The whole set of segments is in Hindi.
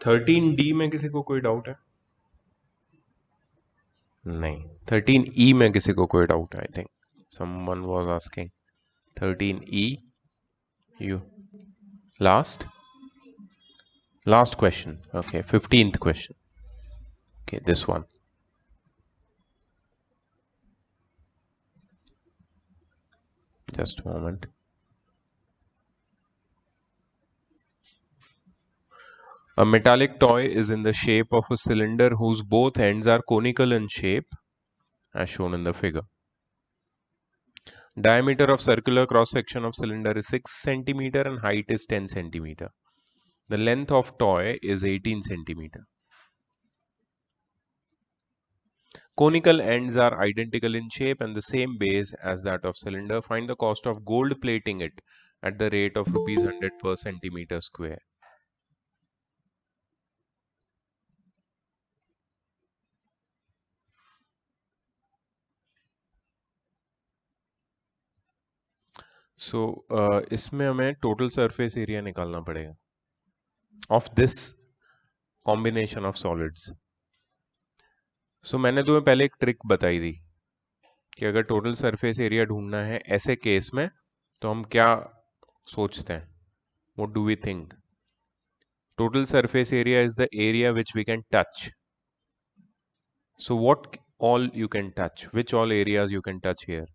13D में किसी को कोई डाउट है? नहीं. 13E में किसी को कोई डाउट है? I think someone was asking 13E. You last question. Okay, 15th question. Okay, this one. Just a moment. A metallic toy is in the shape of a cylinder whose both ends are conical in shape, as shown in the figure. Diameter of circular cross section of cylinder is 6 centimeter and height is 10 centimeter. The length of toy is 18 centimeter. Conical ends are identical in shape and the same base as that of cylinder. Find the cost of gold plating it at the rate of rupees 100 per centimeter square. So इसमें हमें total surface area निकालना पड़ेगा of this combination of solids. So मैंने तुम्हें पहले एक ट्रिक बताई थी कि अगर टोटल सरफेस एरिया ढूंढना है ऐसे केस में तो हम क्या सोचते हैं? What do we think? Total surface area is the area which we can touch. So what all you can touch? Which all areas you can touch here?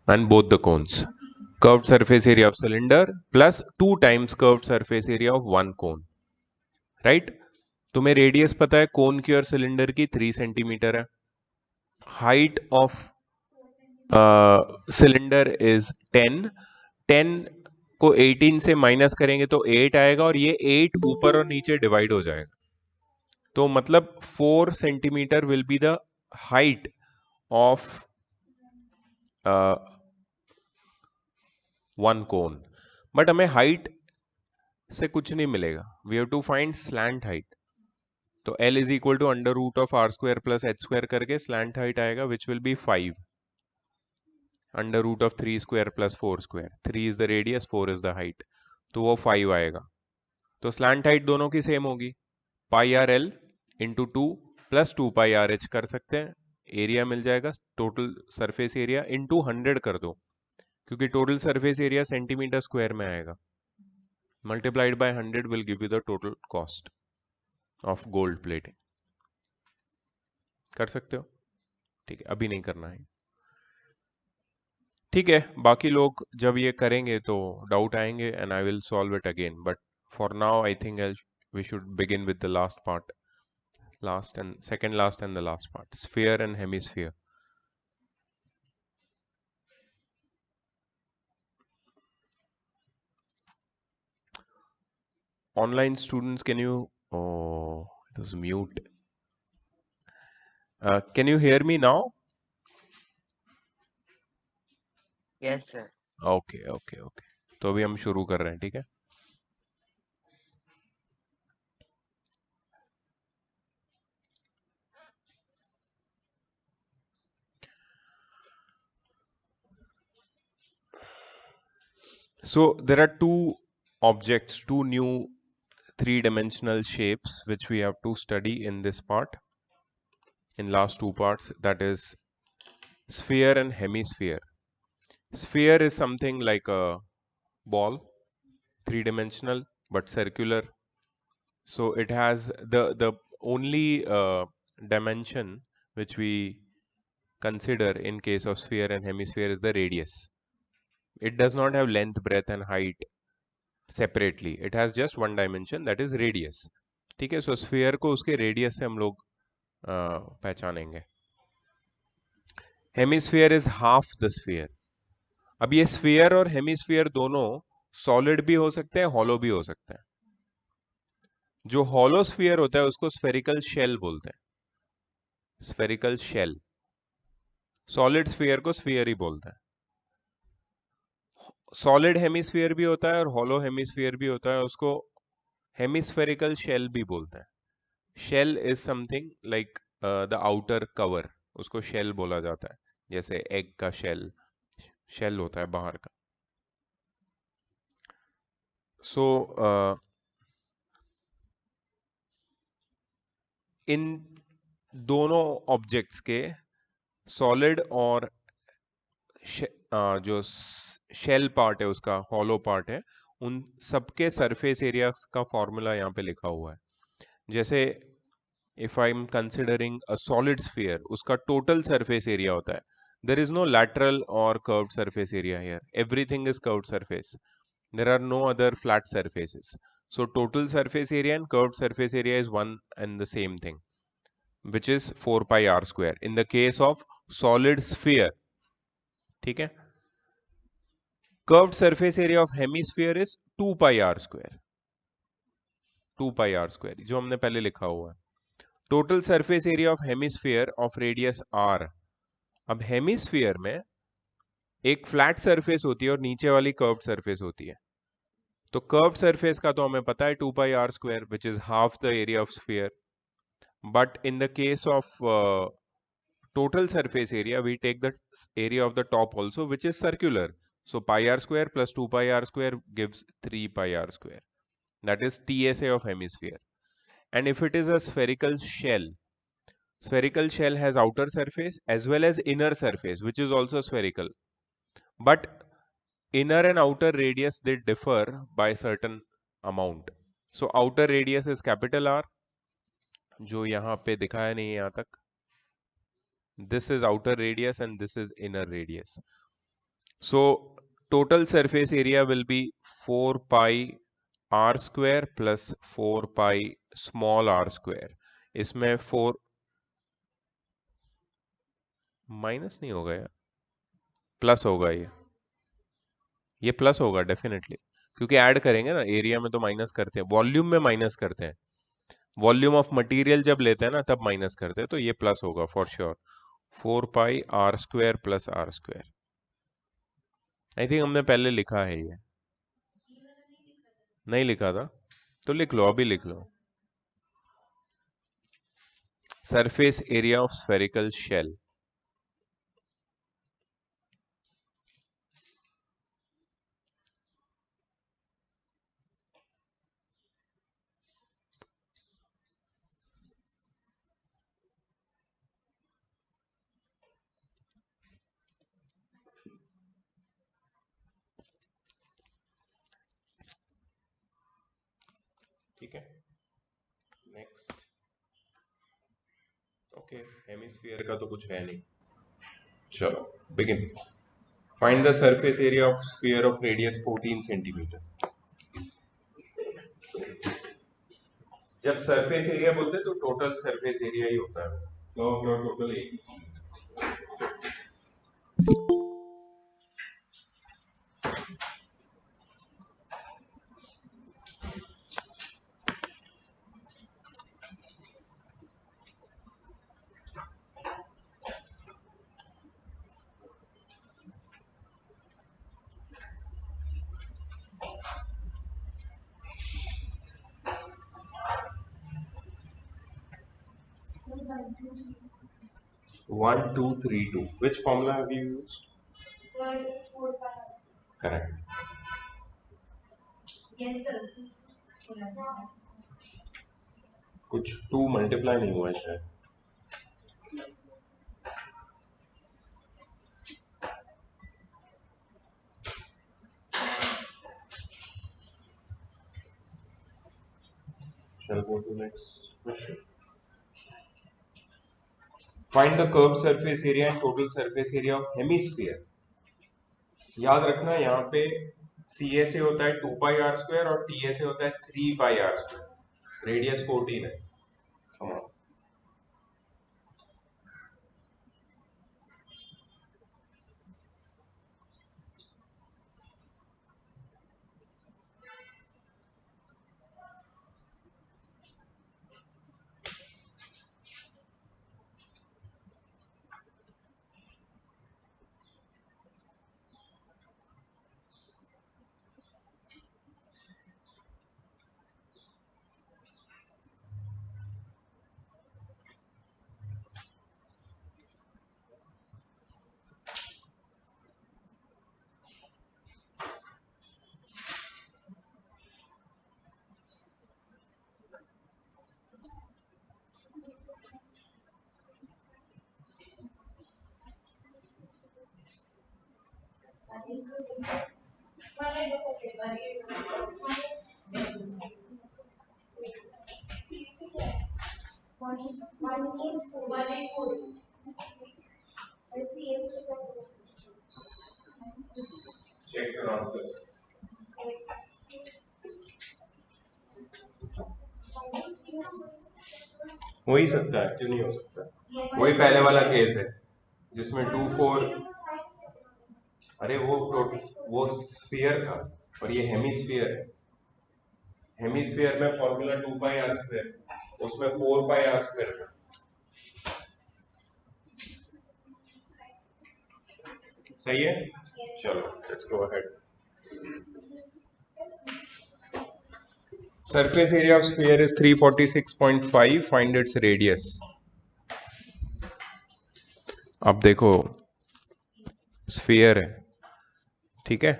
And both the cones. Curved surface area of cylinder plus 2 times curved surface area of one cone. Right? तुम्हें रेडियस पता है कोन की और सिलेंडर की 3 सेंटीमीटर है. Height of cylinder is 10. 10 को 18 से माइनस करेंगे तो 8 आएगा और ये 8 ऊपर और नीचे डिवाइड हो जाएगा. तो मतलब 4 centimetre will be the height of one cone. But हमें हाइट से कुछ नहीं मिलेगा. We have to find slant height. तो L is equal to under root of r square plus h square करके स्लैंट हाइट आएगा which will be 5 under root of 3 square plus 4 square. 3 is the radius, 4 is the height, तो वो 5 आएगा. तो स्लैंट हाइट दोनों की सेम होगी. पाई आर एल इंटू 2 प्लस 2 पाई आर एच कर सकते हैं. एरिया मिल जाएगा टोटल सरफेस एरिया इंटू 100 कर दो क्योंकि total surface area centimetre square में आएगा. Multiplied by 100 will give you the total cost of gold plating. कर सकते हो? ठीक है, अभी नहीं करना है. ठीक है, बाकी लोग जब ये करेंगे तो डाउट आएंगे and I will solve it again. But for now I think we should begin with the last part. Last and second last and the last part, sphere and hemisphere. Online students, can you, oh, it was mute. Can you hear me now? Yes, sir. Okay, okay, okay. तो अभी हम शुरू कर रहे हैं, ठीक है? So there are two objects, two new three-dimensional shapes which we have to study in this part, in last two parts, that is sphere and hemisphere. Sphere is something like a ball, three-dimensional but circular. So it has the only dimension which we consider in case of sphere and hemisphere is the radius. It does not have length, breadth and height separately. It has just one dimension, that is radius. ठीक है. So sphere को उसके radius से हम लोग पहचानेंगे. Hemisphere is half the sphere. अब ये sphere और hemisphere दोनों solid भी हो सकते हैं, hollow भी हो सकते हैं. जो hollow sphere होता है उसको spherical shell बोलते हैं. Spherical shell. सॉलिड स्फीयर को स्फीयर ही बोलते हैं. सॉलिड हेमिस्फीयर भी होता है और हॉलो हेमिस्फीयर भी होता है, उसको हेमिस्फेरिकल शेल भी बोलते हैं. Shell is something like the outer cover, उसको शेल बोला जाता है. जैसे एग का शेल, शेल होता है बाहर का. सो इन दोनों ऑब्जेक्ट्स के सॉलिड और जो शेल पार्ट है, उसका हॉलो पार्ट है, उन सबके सरफेस एरिया का फॉर्मूला यहाँ पे लिखा हुआ है. जैसे if I am considering a solid sphere, उसका टोटल सरफेस एरिया होता है. देर इज नो लैटरल और curved surface area here, everything is curved surface. There are no other flat surfaces. So total surface area and curved surface area is one and the same thing, which is 4 pi r square in the case of solid sphere. ठीक है. Curved surface area of hemisphere is 2 pi r square. 2 pi r square जो हमने पहले लिखा हुआ है. Total surface area of hemisphere of radius r. अब हेमिस्फीयर में एक फ्लैट सरफेस होती है और नीचे वाली कर्व्ड सरफेस होती है. तो कर्व्ड सरफेस का तो हमें पता है 2 pi r square, which is half the area of sphere. But in the case of total surface area, we take the area of the top also, which is circular. So pi r square plus 2 pi r square gives 3 pi r square. That is TSA of hemisphere. And if it is a spherical shell has outer surface as well as inner surface, which is also spherical. But inner and outer radius, they differ by certain amount. So outer radius is capital R, जो यहाँ पे दिखाया नहीं है यहाँ तक. This is outer radius and this is inner radius. So total surface area will be 4 pi r square plus 4 pi small r square. इसमें 4 माइनस नहीं होगा यार, प्लस होगा ये प्लस होगा डेफिनेटली, क्योंकि ऐड करेंगे ना. एरिया में तो माइनस करते हैं, वॉल्यूम में माइनस करते हैं. वॉल्यूम ऑफ मटेरियल जब लेते हैं ना तब माइनस करते हैं, तो ये प्लस होगा for sure. 4 pi r square plus r square. I think हमने पहले लिखा है ये, नहीं लिखा था तो लिख लो, अभी लिख लो. Surface area of spherical shell. ठीक है. नेक्स्ट. ओके, हेमिस्फीयर का तो कुछ है नहीं. चलो begin. Find the surface area of sphere of radius 14 centimetre. जब सरफेस एरिया बोलते हैं तो टोटल सरफेस एरिया ही होता है. Total area. One, two, three, two. Which formula have you used? Correct. कुछ टू मल्टीप्लाई नहीं हुआ है शायद. Shall go to next question. Find the curved surface area and total surface area of hemisphere. याद रखना यहाँ पे सी ए से होता है 2 पाई आर स्क्वायर और टी ए से होता है 3 पाई आर स्क्वायर. रेडियस 14 है. Come on. Check your answers. हो ही सकता है, क्यों नहीं हो सकता? वही पहले वाला केस है जिसमें 2 4। अरे वो स्फीयर था और ये हेमिस्फीयर है। हेमिस्फीयर में फॉर्मूला 2 पाई r स्क्वायर, उसमें 4 पाई r स्क्वायर था। सही है, चलो let's go ahead. Surface area of sphere is 346.5. Find its radius. अब देखो स्फीयर है, ठीक है,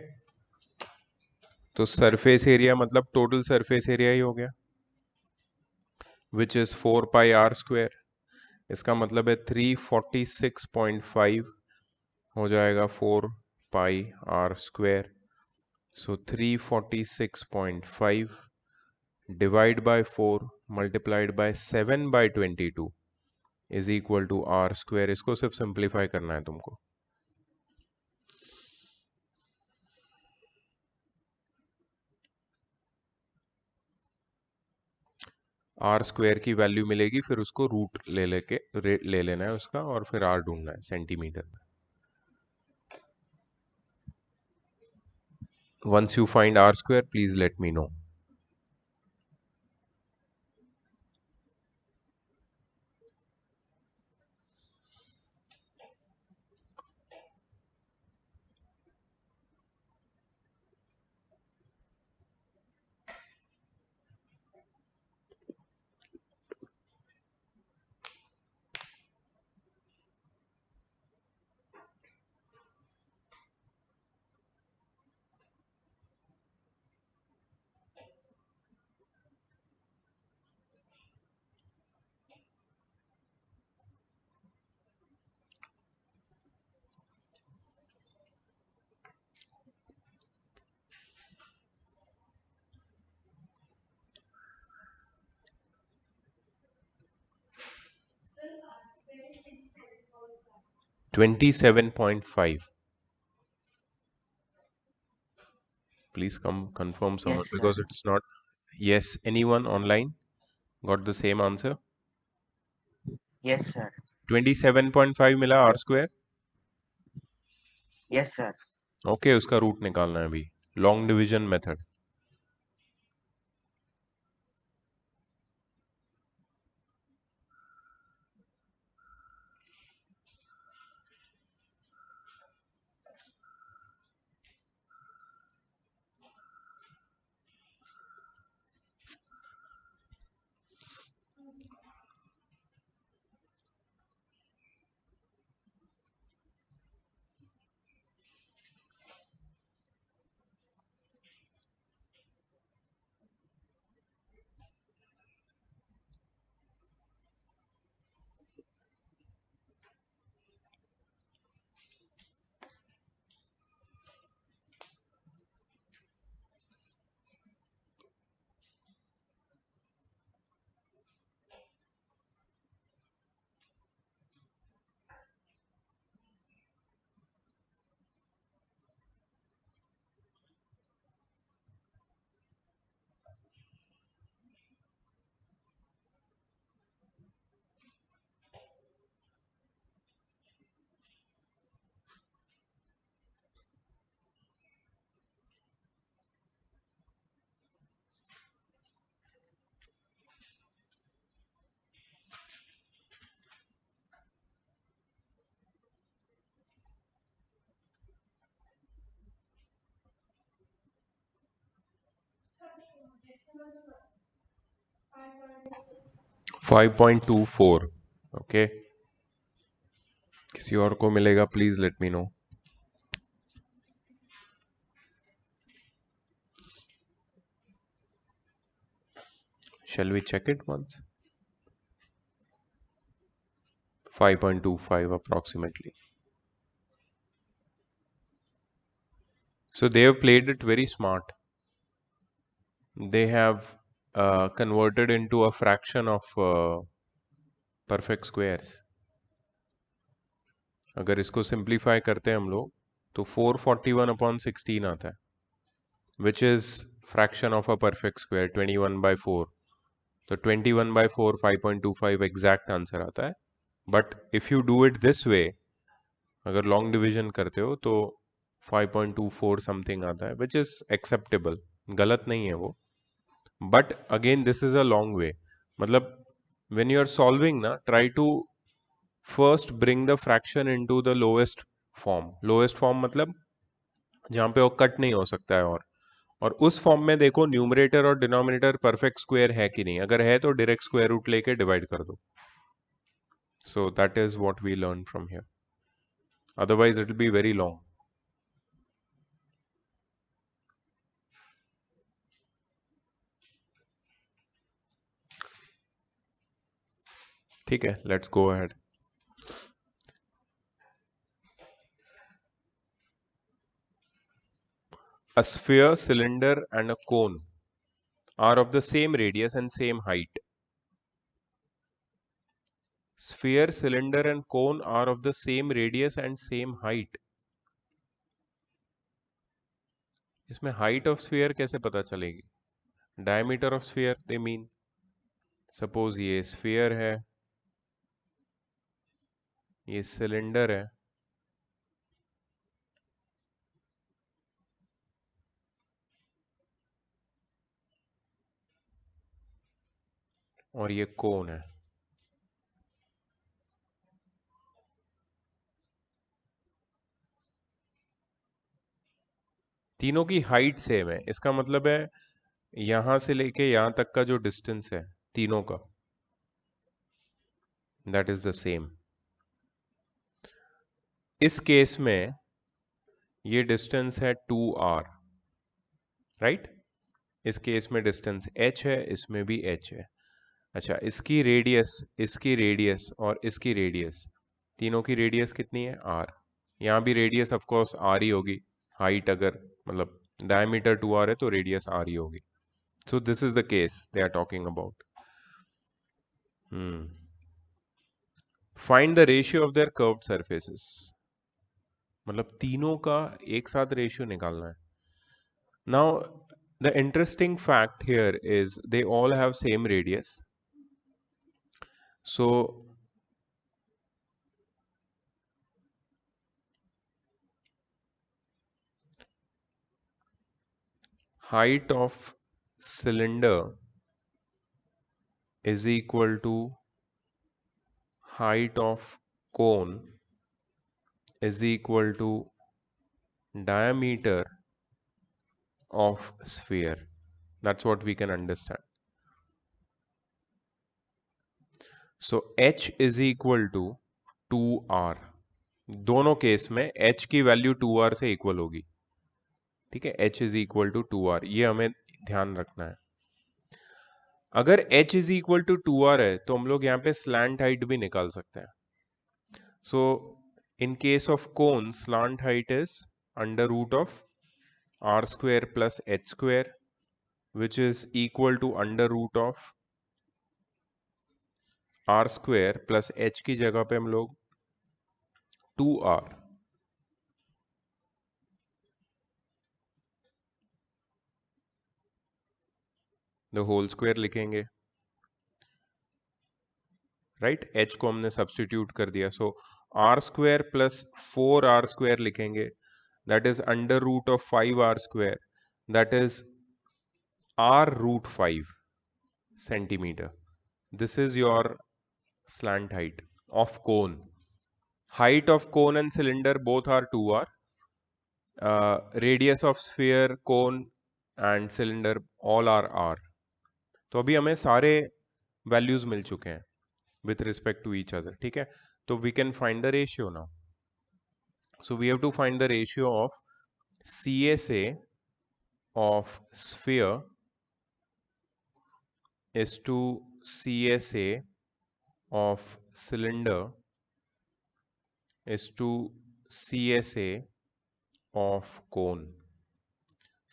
तो सरफेस एरिया मतलब टोटल सरफेस एरिया ही हो गया, which is 4 pi r square. इसका मतलब है 346.5 हो जाएगा 4 pi r square. So 346.5 divide by 4 multiplied by 7/22 is equal to r square. इसको सिर्फ सिंप्लीफाई करना है तुमको। r स्क्वायर की वैल्यू मिलेगी, फिर उसको रूट ले लेना है उसका, और फिर r ढूंढना है सेंटीमीटर में। Once you find r square please let me know. Sir, 27.5। Please come confirm Yes, someone sir. because it's not. Yes, anyone online got the same answer? Yes, sir. 27.5 मिला r square. Yes, sir. Okay, उसका रूट निकालना है अभी, long division method. sir. 5.24। Okay, किसी और को मिलेगा please let me no. Shall we check it once? 5.25 approximately. So they have played it very smart. They have converted into a fraction of perfect squares. अगर इसको सिंप्लीफाई करते हैं हम लोग तो 441/16 आता है, which is fraction of a perfect square 21/4. तो 21/4 5.25 एग्जैक्ट आंसर आता है. But if you do it this way, अगर लॉन्ग डिवीजन करते हो तो 5.24 समथिंग आता है, विच इज एक्सेप्टेबल. गलत नहीं है वो. But again this is a long way. मतलब when you are solving ना, try to first bring the fraction into the lowest form. lowest form मतलब जहाँ पे वो कट नहीं हो सकता है. और उस फॉर्म में देखो न्यूमरेटर और डिनोमिनेटर परफेक्ट स्क्वायर है कि नहीं. अगर है तो डायरेक्ट स्क्वायर रूट लेके डिवाइड कर दो. So that is what we learn from here. Otherwise it will be very long. ठीक है, let's go ahead. A sphere, cylinder and a cone are of the same radius and same height. Sphere, cylinder and cone are of the same radius and same height. इसमें height of sphere कैसे पता चलेगी? Diameter of sphere they mean. Suppose ये sphere है, ये cylinder है, और ये cone है. तीनों की हाइट सेम है. इसका मतलब है यहां से लेके यहां तक का जो डिस्टेंस है तीनों का, दैट इज द सेम. इस केस में ये डिस्टेंस है 2r, राइट. इस केस में डिस्टेंस h है, इसमें भी h है. अच्छा, इसकी रेडियस और इसकी रेडियस, तीनों की रेडियस कितनी है? r. यहाँ भी रेडियस ऑफ कोर्स r ही होगी. हाइट अगर मतलब डायमीटर 2r है तो रेडियस r ही होगी. So this is the case they are talking about. Find the ratio of their curved surfaces. मतलब तीनों का एक साथ रेशियो निकालना है. Now the interesting fact here is they all have same radius. So height of cylinder is equal to height of cone is equal to diameter of sphere. That's what we can understand. So h is equal to 2r. दोनों केस में h की वैल्यू 2r से इक्वल होगी. ठीक है, h is equal to 2r, ये हमें ध्यान रखना है. अगर h is equal to 2r है तो हम लोग यहाँ पे स्लैंट हाइट भी निकाल सकते हैं. So in case of cone, slant height is under root of r square plus h square, which is equal to under root of r square plus h की जगह पे हम लोग 2r द होल स्क्वायर लिखेंगे. राइट, h को हमने सब्स्टिट्यूट कर दिया. So r square plus 4r square लिखेंगे. That is under root of 5r square. That is r root 5 centimetre. This is your slant height of cone. Height of cone and cylinder both are 2r. Radius of sphere, cone and cylinder all are r. तो अभी हमें सारे वैल्यूज मिल चुके हैं with respect to each other. ठीक है, तो we can find the ratio now. So we have to find the ratio of CSA of sphere is to CSA of cylinder is to CSA of cone.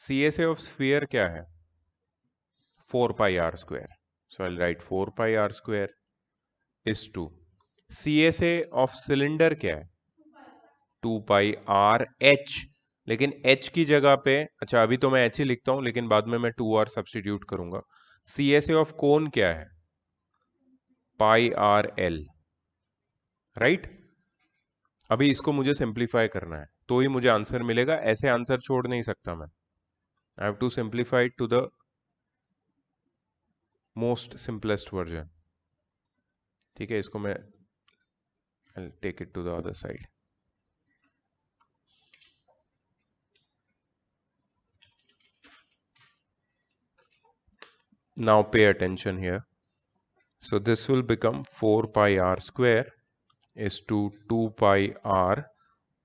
CSA of sphere क्या है? 4 pi r square. So I'll write 4 pi r square is 2. CSA of cylinder क्या है? 2 pi r h. लेकिन h की जगह पे, अच्छा अभी तो मैं h ही लिखता हूं, लेकिन बाद में मैं 2r सब्स्टिट्यूट करूंगा. CSA ऑफ कोन क्या है? pi r l. राइट? अभी इसको मुझे सिंप्लीफाई करना है तो ही मुझे आंसर मिलेगा, ऐसे आंसर छोड़ नहीं सकता मैं. I have to simplify to the most simplest version. ठीक है, इसको मैं I'll take it to the other side. Now pay attention here. So this will become 4 pi r square is to 2 pi r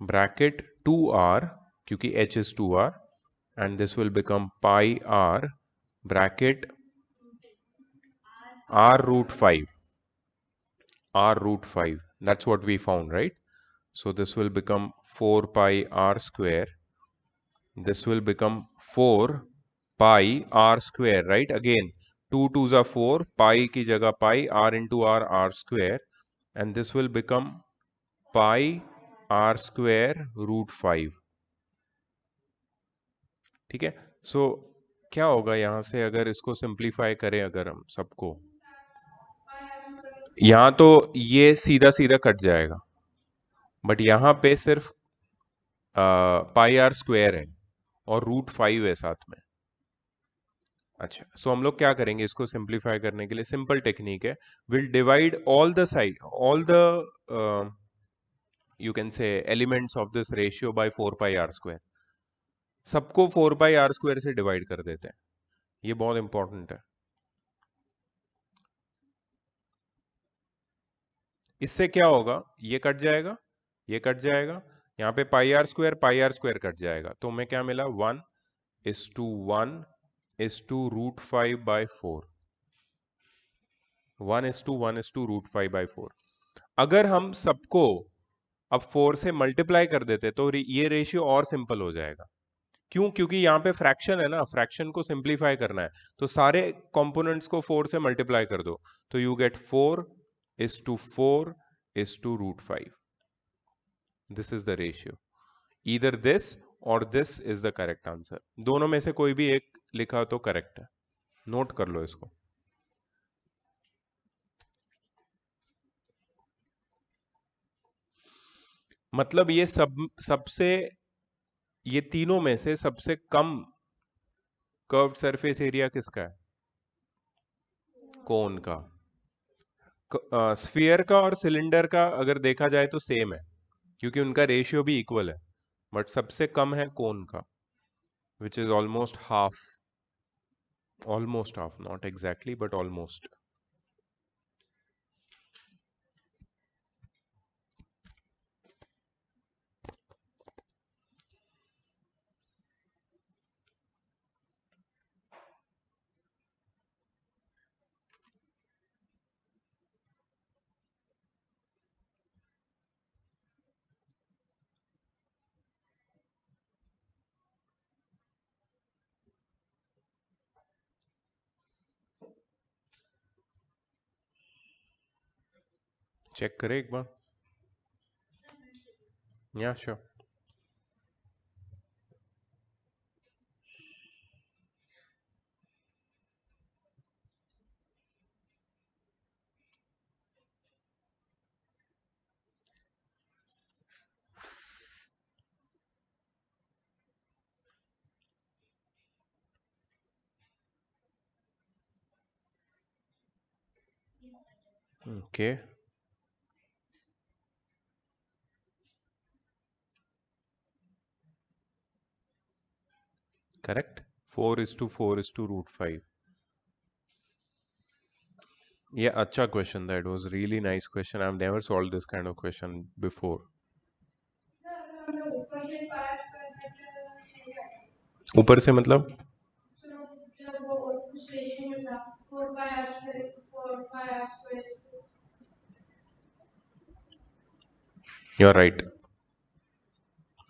bracket 2r, क्योंकि h is 2r, and this will become pi r bracket r root 5. R root 5. That's what we found, right? So this will become 4 pi r square. This will become 4 pi r square, right? Again, 2 2s are 4, pi की जगह pi, r into r square, and this will become pi r square root 5. ठीक है. सो क्या होगा यहां से अगर इसको सिंप्लीफाई करें, अगर हम सबको, यहां तो ये सीधा सीधा कट जाएगा, बट यहां पे सिर्फ पाई आर स्क्वायर है और रूट 5 है साथ में. अच्छा, सो हम लोग क्या करेंगे इसको सिंप्लीफाई करने के लिए? सिंपल टेक्निक है. Will divide all the side, all the you can say elements of this ratio by 4 pi r square. सबको 4 पाई आर स्क्वायर से डिवाइड कर देते हैं. ये बहुत इंपॉर्टेंट है. इससे क्या होगा? ये कट जाएगा, ये कट जाएगा, यहाँ पे पाई आर स्क्वायर कट जाएगा, तो हमें क्या मिला? 1:1 is to root 5 by 4. 1:1 root 5 by 4. अगर हम सबको अब 4 से मल्टीप्लाई कर देते तो ये रेशियो और सिंपल हो जाएगा. क्यों? क्योंकि यहाँ पे फ्रैक्शन है ना, फ्रैक्शन को सिंप्लीफाई करना है, तो सारे कंपोनेंट्स को 4 से मल्टीप्लाई कर दो, तो you get root 5. This is the ratio. Either this or this is the correct answer. दोनों में से कोई भी एक लिखा तो करेक्ट है. नोट कर लो इसको. मतलब ये सबसे, ये तीनों में से सबसे कम कर्व्ड सरफेस एरिया किसका है? कोन का. स्फीयर का और सिलेंडर का अगर देखा जाए तो सेम है, क्योंकि उनका रेशियो भी इक्वल है, बट सबसे कम है कोन का, which is almost half. Almost half, not exactly but almost. Check करें एक बार. या श्योर. Okay, correct. 4:4:रूट 5. ये अच्छा क्वेश्चन था. It was really nice question. I have never solve this kind of question before. ऊपर से मतलब यू आर राइट.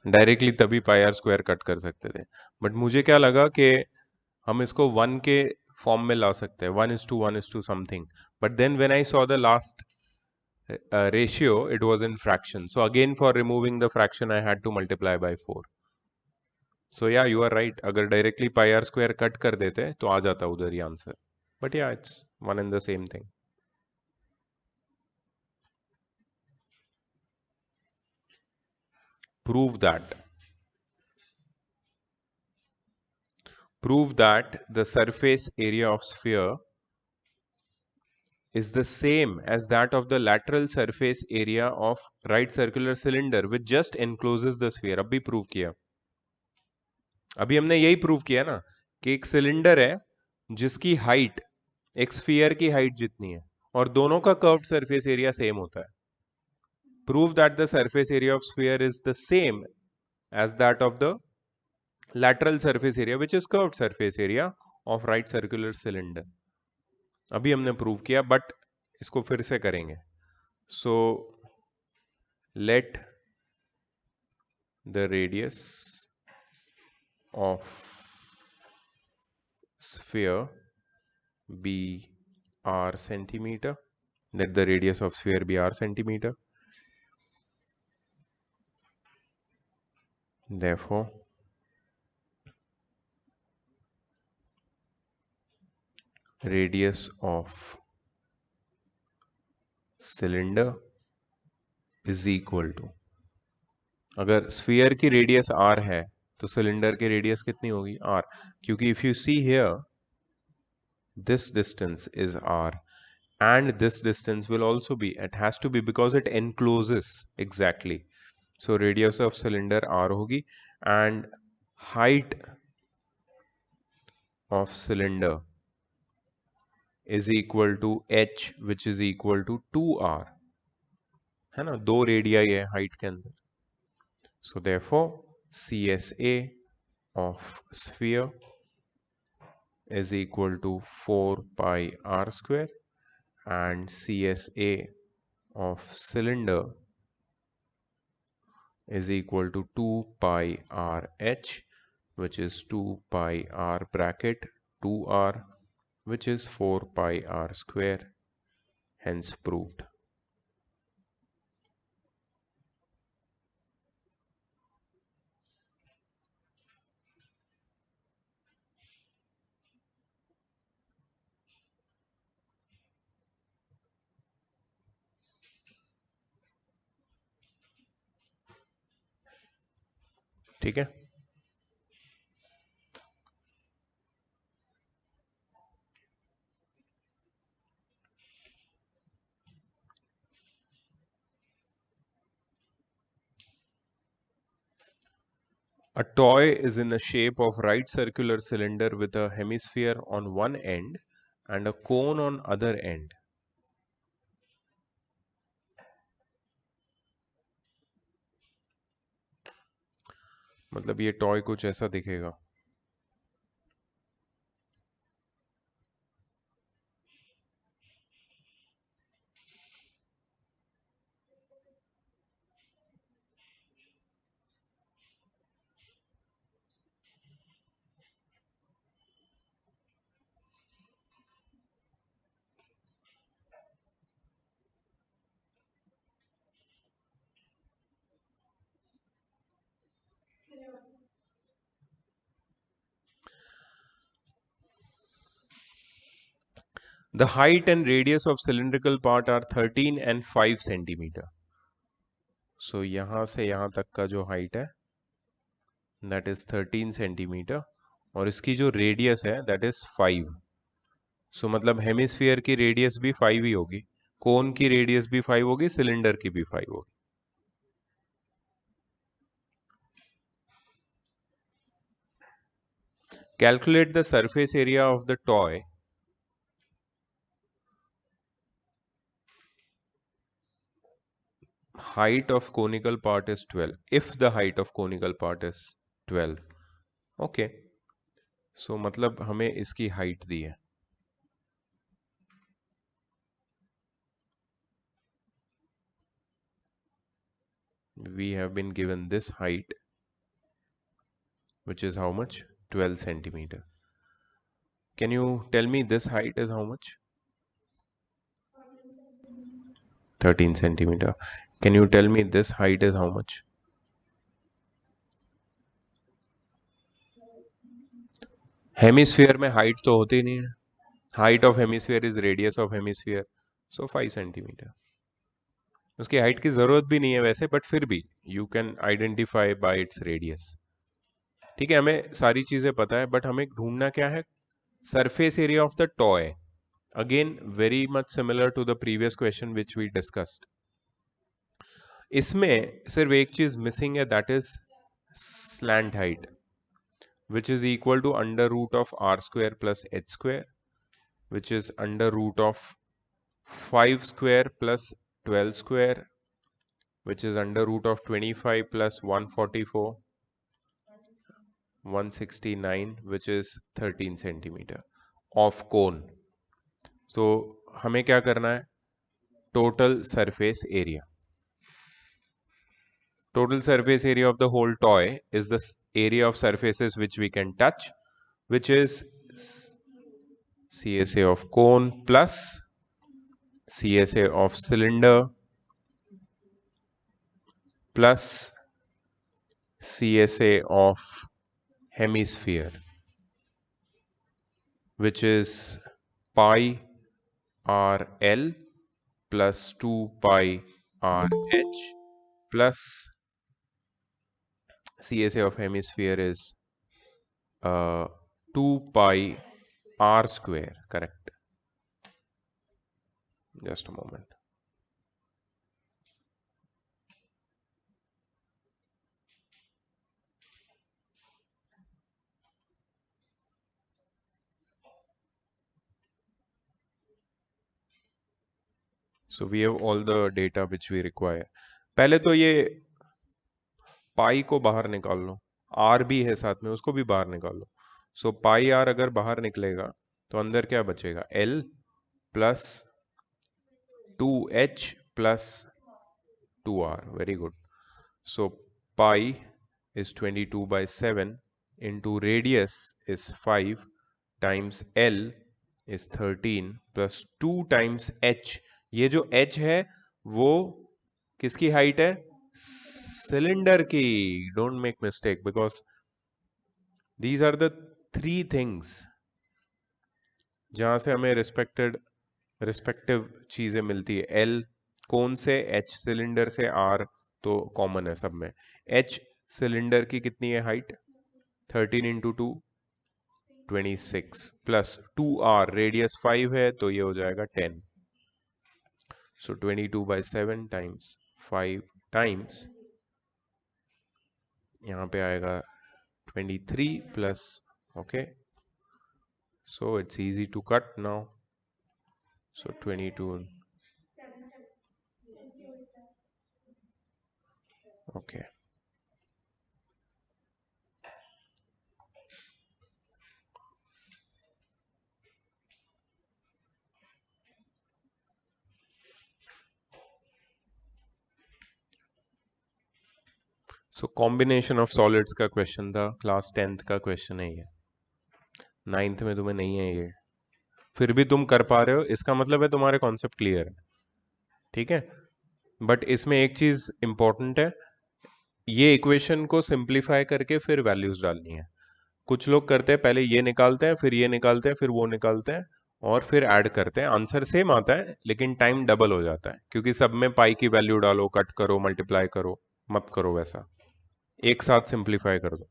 डायरेक्टली तभी पाई आर स्क्वायर कट कर सकते थे, बट मुझे क्या लगा कि हम इसको 1 के फॉर्म में ला सकते हैं, 1:1:1 something, but then when I saw the last ratio it was in fraction, so again for removing the fraction I had to multiply by 4. So yeah, you are right, अगर directly pi r square cut कर देते तो आ जाता उधर ही answer, but yeah it's one and the same thing. Prove that. Prove that the surface area of sphere is the same as that of the lateral surface area of right circular cylinder which just encloses the sphere. अभी प्रूव किया, अभी हमने यही प्रूव किया ना कि एक सिलेंडर है जिसकी हाइट एक स्फीयर की हाइट जितनी है और दोनों का कर्व्ड सरफेस एरिया सेम होता है. Prove that the surface area of sphere is the same as that of the lateral surface area which is curved surface area of right circular cylinder. अभी हमने प्रूव किया, बट इसको फिर से करेंगे. So let the radius of sphere be r centimeter. Let the radius of sphere be r centimeter. Therefore radius of cylinder is equal to, अगर स्फीयर की रेडियस r है तो सिलेंडर की रेडियस कितनी होगी r, क्योंकि if you see here this distance is r and this distance will also be, it has to be because it encloses exactly. So radius of cylinder r hogi and height of cylinder is equal to h which is equal to 2r, है ना, दो रेडियाई है हाइट के अंदर. So therefore CSA of sphere is equal to 4 pi r square and CSA of cylinder is equal to 2 pi r h, which is 2 pi r bracket 2r, which is 4 pi r square, hence proved. ठीक है. A toy is in the shape of right circular cylinder with a hemisphere on one end and a cone on other end. मतलब ये टॉय कुछ ऐसा दिखेगा. The height and radius of cylindrical part are 13 and 5 centimeter. So यहाँ से यहाँ तक का जो height है that is 13 centimeter और इसकी जो radius है that is 5. So मतलब हेमिस्फीयर की रेडियस भी 5 ही होगी, कोन की रेडियस भी 5 होगी, सिलेंडर की भी 5 होगी. Calculate the surface area of the toy height of conical part is 12 if the height of conical part is 12. Okay, so मतलब हमें इसकी हाइट दी है. We have been given this height which is how much? 12 centimeter. Can you tell me this height is how much? 13 centimeter. Can you tell me this height is how much? Hemisphere में हाइट तो होती नहीं है. Height of hemisphere is radius of hemisphere. So 5 centimetre. उसकी हाइट की जरूरत भी नहीं है वैसे, बट फिर भी you can identify bye its radius. ठीक है, हमें सारी चीजें पता है, बट हमें ढूंढना क्या है? Surface area of the toy. Again very much similar to the previous question which we discussed. इसमें सिर्फ एक चीज मिसिंग है, that is slant height, which is equal to under root of r square plus h square, which is under root of 5 square plus 12 square, which is under root of 25 plus 144, 169, which is 13 centimeter of cone. तो हमें क्या करना है? Total surface area. Total surface area of the whole toy is the area of surfaces which we can touch, which is CSA of cone plus CSA of cylinder plus CSA of hemisphere, which is pi RL plus 2 pi RH plus CSA of hemisphere is 2 pi R square. Correct. Just a moment. So we have all the data which we require. पहले तो ये पाई को बाहर निकाल लो. आर भी है साथ में, उसको भी बाहर निकाल लो. सो पाई आर अगर बाहर निकलेगा तो अंदर क्या बचेगा? L plus 2h plus 2r. Very good. So pi is 22 by 7 into radius is 5 times L is 13 plus 2 times h. ये जो h है वो किसकी हाइट है? सिलेंडर की. Don't make mistake, because these are the 3 things जहां से हमें रिस्पेक्टिव चीजें मिलती है. एल कौन से, एच सिलेंडर से, आर तो कॉमन है सब में. एच सिलेंडर की कितनी है height? 13 into 2 26 plus 2r radius 5 है तो ये हो जाएगा 10. सो 22 by 7 टाइम्स 5 टाइम्स यहाँ पे आएगा 23 plus. Okay, so it's easy to cut now. So 22. Okay, so combination of solids का क्वेश्चन था. क्लास 10th का क्वेश्चन है ये. 9th में तुम्हें नहीं है ये, फिर भी तुम कर पा रहे हो, इसका मतलब है तुम्हारे कॉन्सेप्ट क्लियर है. ठीक है, बट इसमें एक चीज इंपॉर्टेंट है, ये इक्वेशन को सिंप्लीफाई करके फिर वैल्यूज डालनी है. कुछ लोग करते हैं पहले ये निकालते हैं, फिर ये निकालते हैं, फिर वो निकालते हैं, और फिर ऐड करते हैं. आंसर सेम आता है लेकिन टाइम डबल हो जाता है, क्योंकि सब में पाई की वैल्यू डालो, कट करो, मल्टीप्लाई करो. मत करो वैसा, एक साथ सिंप्लीफाई कर दो.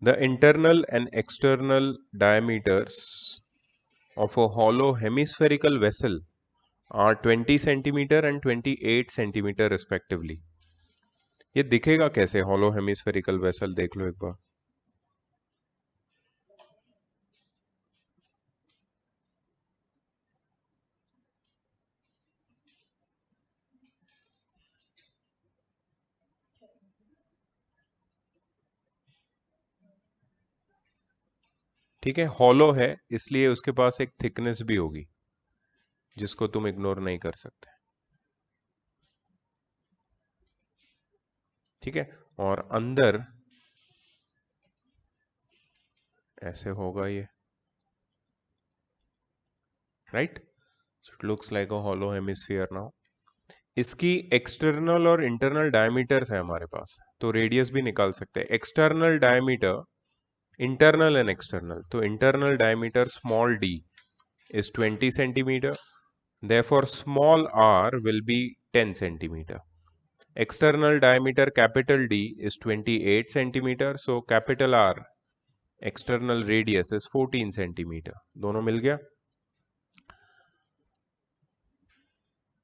The internal and external diameters of a hollow hemispherical vessel are 20 centimeter and 28 centimeter respectively. ये दिखेगा कैसे hollow hemispherical vessel? देख लो एक बार. ठीक है, हॉलो है इसलिए उसके पास एक थिकनेस भी होगी जिसको तुम इग्नोर नहीं कर सकते। ठीक है, और अंदर ऐसे होगा ये, right. So it looks like a hollow hemisphere now. इसकी एक्सटर्नल और इंटरनल डायमीटर्स है हमारे पास, तो रेडियस भी निकाल सकते हैं। External diameter, internal and external, तो internal diameter small d is 20 centimeter, therefore small r will be 10 centimeter. External diameter capital D is 28 centimeter, so capital R external radius is 14 centimeter. दोनों मिल गया।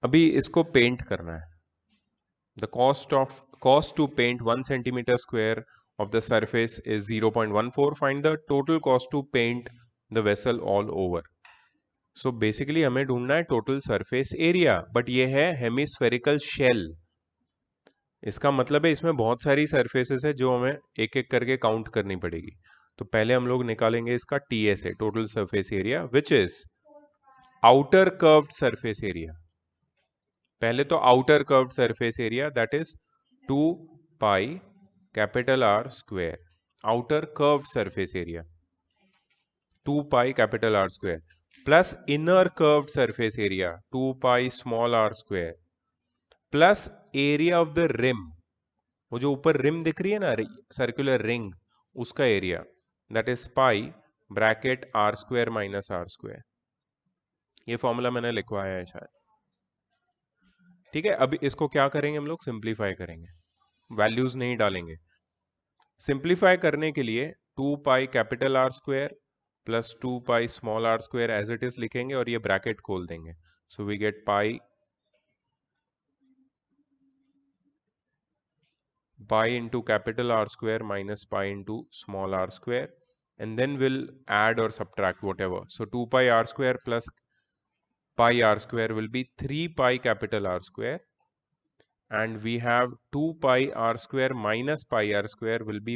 अभी इसको पेंट करना है। The cost to paint 1 centimeter square of the surface is 0.14. Find the total cost to paint the vessel all over. So basically हमें ढूंढना है total surface area, but ये है hemispherical shell. इसका मतलब है इसमें बहुत सारी सरफेसेस है जो हमें एक एक करके काउंट करनी पड़ेगी। तो पहले हम लोग निकालेंगे इसका TSA, total surface area, which is outer curved surface area. पहले तो outer curved surface area that is 2 pi capital R square, outer curved surface area 2 pi capital R square, plus inner curved surface area 2 pi small r square, plus area of the rim, वो जो ऊपर रिम दिख रही है ना, सर्कुलर रिंग, उसका area, that is pi bracket R square minus R square. ये फॉर्मूला मैंने लिखवाया है शायद। ठीक है, अभी इसको क्या करेंगे हम लोग, सिंप्लीफाई करेंगे, वैल्यूज नहीं डालेंगे। सिंप्लीफाई करने के लिए 2 pi capital R square plus 2 pi small r square as it is लिखेंगे और ये ब्रैकेट खोल देंगे। So we get pi pi into capital R square minus pi into small r square, and then we'll add or subtract whatever. So 2 pi r square plus pi r square will be 3 pi capital R square, and we have 2 pi r square minus pi r square will be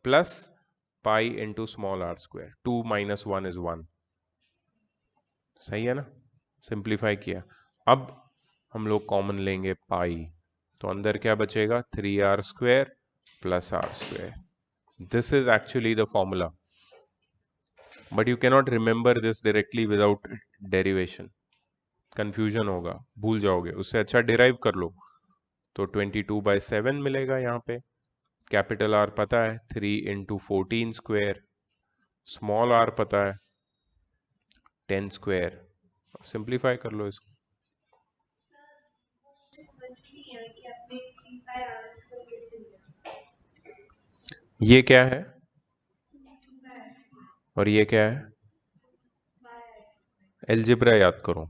plus pi into small r square. 2 minus 1 is 1. सही है ना, सिंप्लीफाई किया। अब हम लोग कॉमन लेंगे पाई, तो अंदर क्या बचेगा, 3r square plus r square. This is actually the formula, but you cannot remember this directly without derivation, confusion होगा, भूल जाओगे, उससे अच्छा डिराइव कर लो। तो 22/7 मिलेगा यहाँ पे, कैपिटल R पता है 3 इंटू 14 स्क्वायर, स्मॉल r पता है 10 स्क्वायर, सिंप्लीफाई कर लो इसको। ये क्या है और ये क्या है, एलजेब्रा याद करो।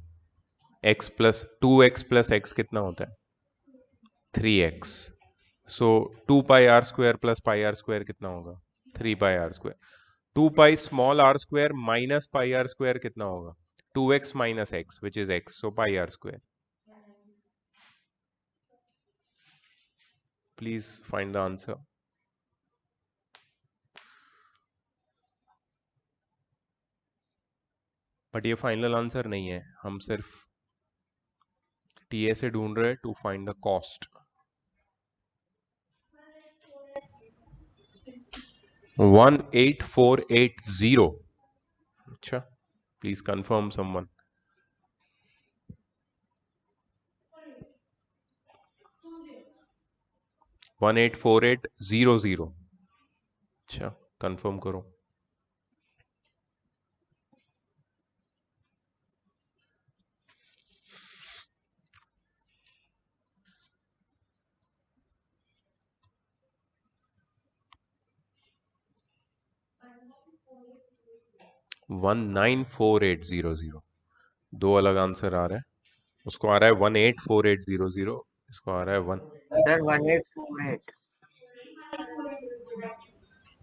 x plus 2x plus x कितना होता है, 3x। सो 2 पाई r square plus pi r square कितना होगा, 3 पाई r square. 2 pi small r square minus pi r square कितना होगा, 2x minus x which is x, so pi r square. Please find the answer. But ये फाइनल आंसर नहीं है, हम सिर्फ TSA ढूंढ रहे हैं टू फाइंड द कॉस्ट। 18480। अच्छा, प्लीज कंफर्म समवन। 18480। अच्छा, कंफर्म करो। वन 194,800। दो अलग आंसर आ रहे हैं, उसको आ रहा है 184,800, इसको आ रहा है सर 1848।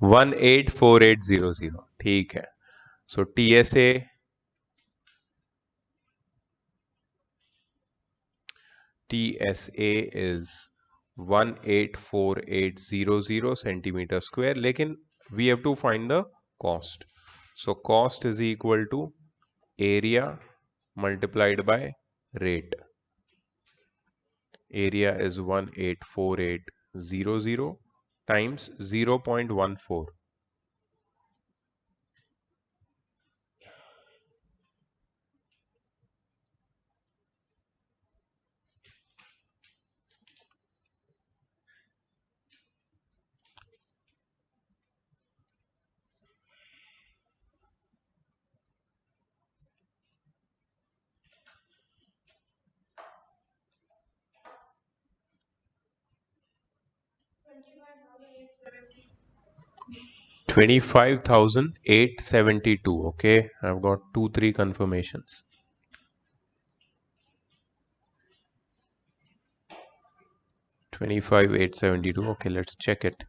184,800। ठीक है, सो TSA is 184,800 सेंटीमीटर स्क्वायर, लेकिन we have to find the cost. So cost is equal to area multiplied by rate. Area is 184800 times 0.14. $25,872. Okay, I've got 3 confirmations. 25,872. Okay, let's check it.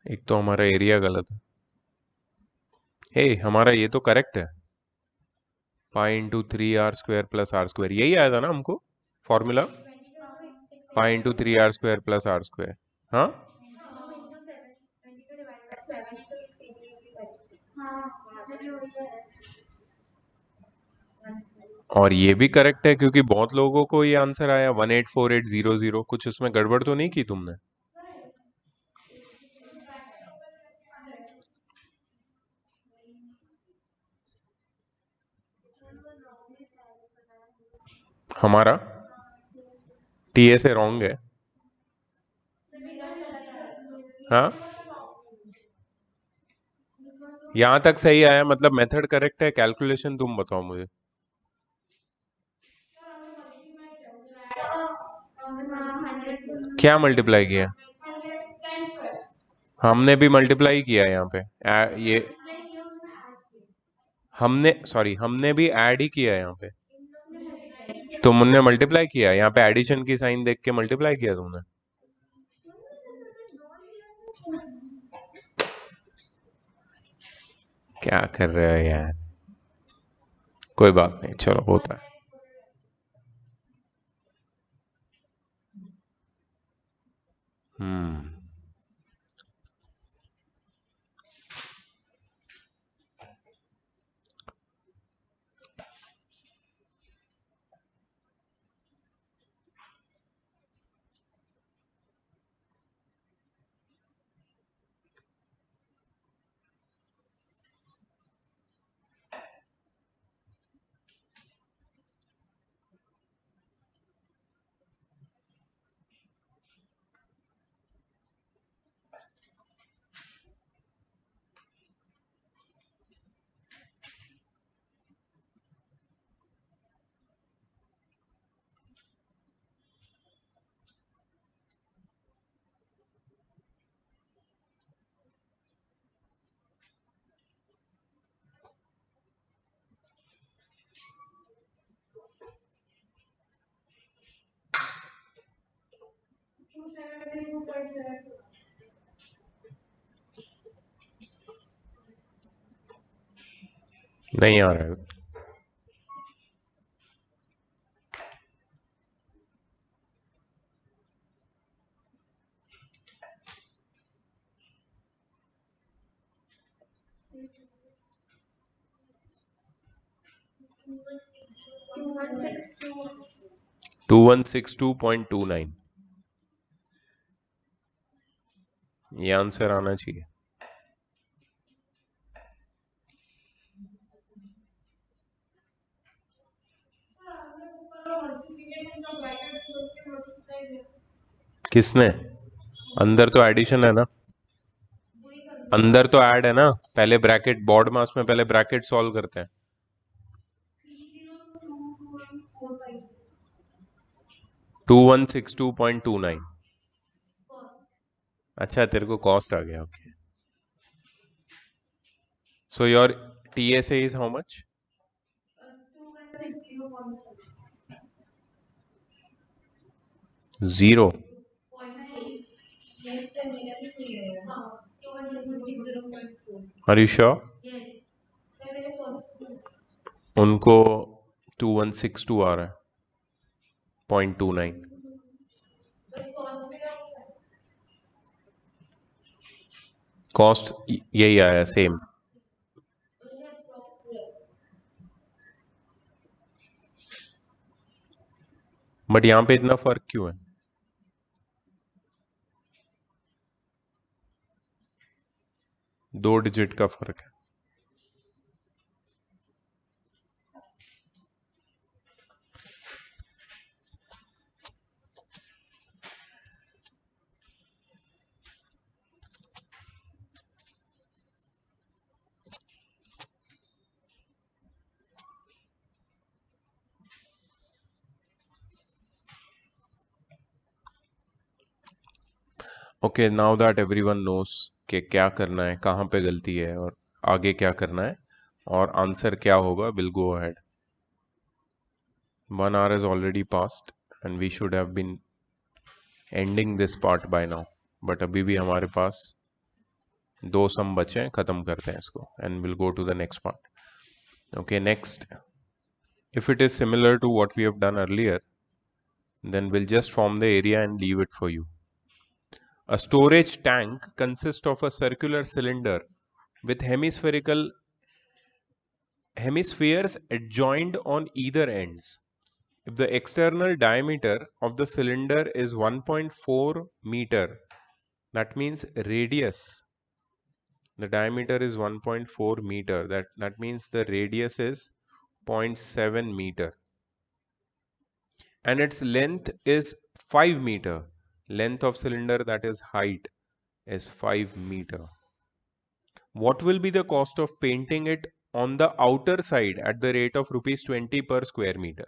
एक तो हमारा एरिया गलत है. हे हमारा ये तो करेक्ट है. Pi into 3r² plus r². यही आया था ना हमको formula. Pi into 3r² plus r². हाँ, और ये भी करेक्ट है क्योंकि बहुत लोगों को ये आंसर आया 184800. कुछ उसमें गड़बड़ तो नहीं की तुमने? हमारा टीए से रॉन्ग है. हाँ, यहां तक सही आया मतलब मेथड करेक्ट है. कैलकुलेशन तुम बताओ मुझे. क्या मल्टीप्लाई किया? हमने भी मल्टीप्लाई किया यहाँ पे. ये हमने भी ऐड ही किया यहाँ पे. तुमने मल्टीप्लाई किया यहाँ पे. एडिशन की साइन देख के मल्टीप्लाई किया तुमने. क्या कर रहे हो यार. कोई बात नहीं, चलो होता है. हम्म. नहीं आ रहा है. 2162.29. ये आंसर आना चाहिए. किसने? अंदर तो एडिशन है ना. अंदर तो ऐड है ना. पहले ब्रैकेट बॉड मास में पहले ब्रैकेट सॉल्व करते हैं. 2162.29. अच्छा, तेरे को कॉस्ट आ गया. Okay. So your TSA is how much? 0. Are you sure? उनको 2162 आ रहा है. 0.29. कॉस्ट यही आया सेम. बट यहाँ पे इतना फर्क क्यों है? दो डिजिट का फर्क है. Okay, now that everyone knows कि क्या करना है, कहाँ पे गलती है और आगे क्या करना है और आंसर क्या होगा, will go ahead. 1 hour has already passed and we should have been ending this part by now. But अभी भी हमारे पास दो सम बचे हैं, खत्म करते हैं इसको and we'll go to the next part. Okay, next, if it is similar to what we have done earlier, then we'll just form the area and leave it for you. A storage tank consists of a circular cylinder with hemispheres adjoined on either ends. If the external diameter of the cylinder is 1.4 meter, that means radius, the diameter is 1.4 meter, that means the radius is 0.7 meter, and its length is 5 meter. Length of cylinder, that is height, is 5 meter. What will be the cost of painting it on the outer side at the rate of rupees 20 per square meter?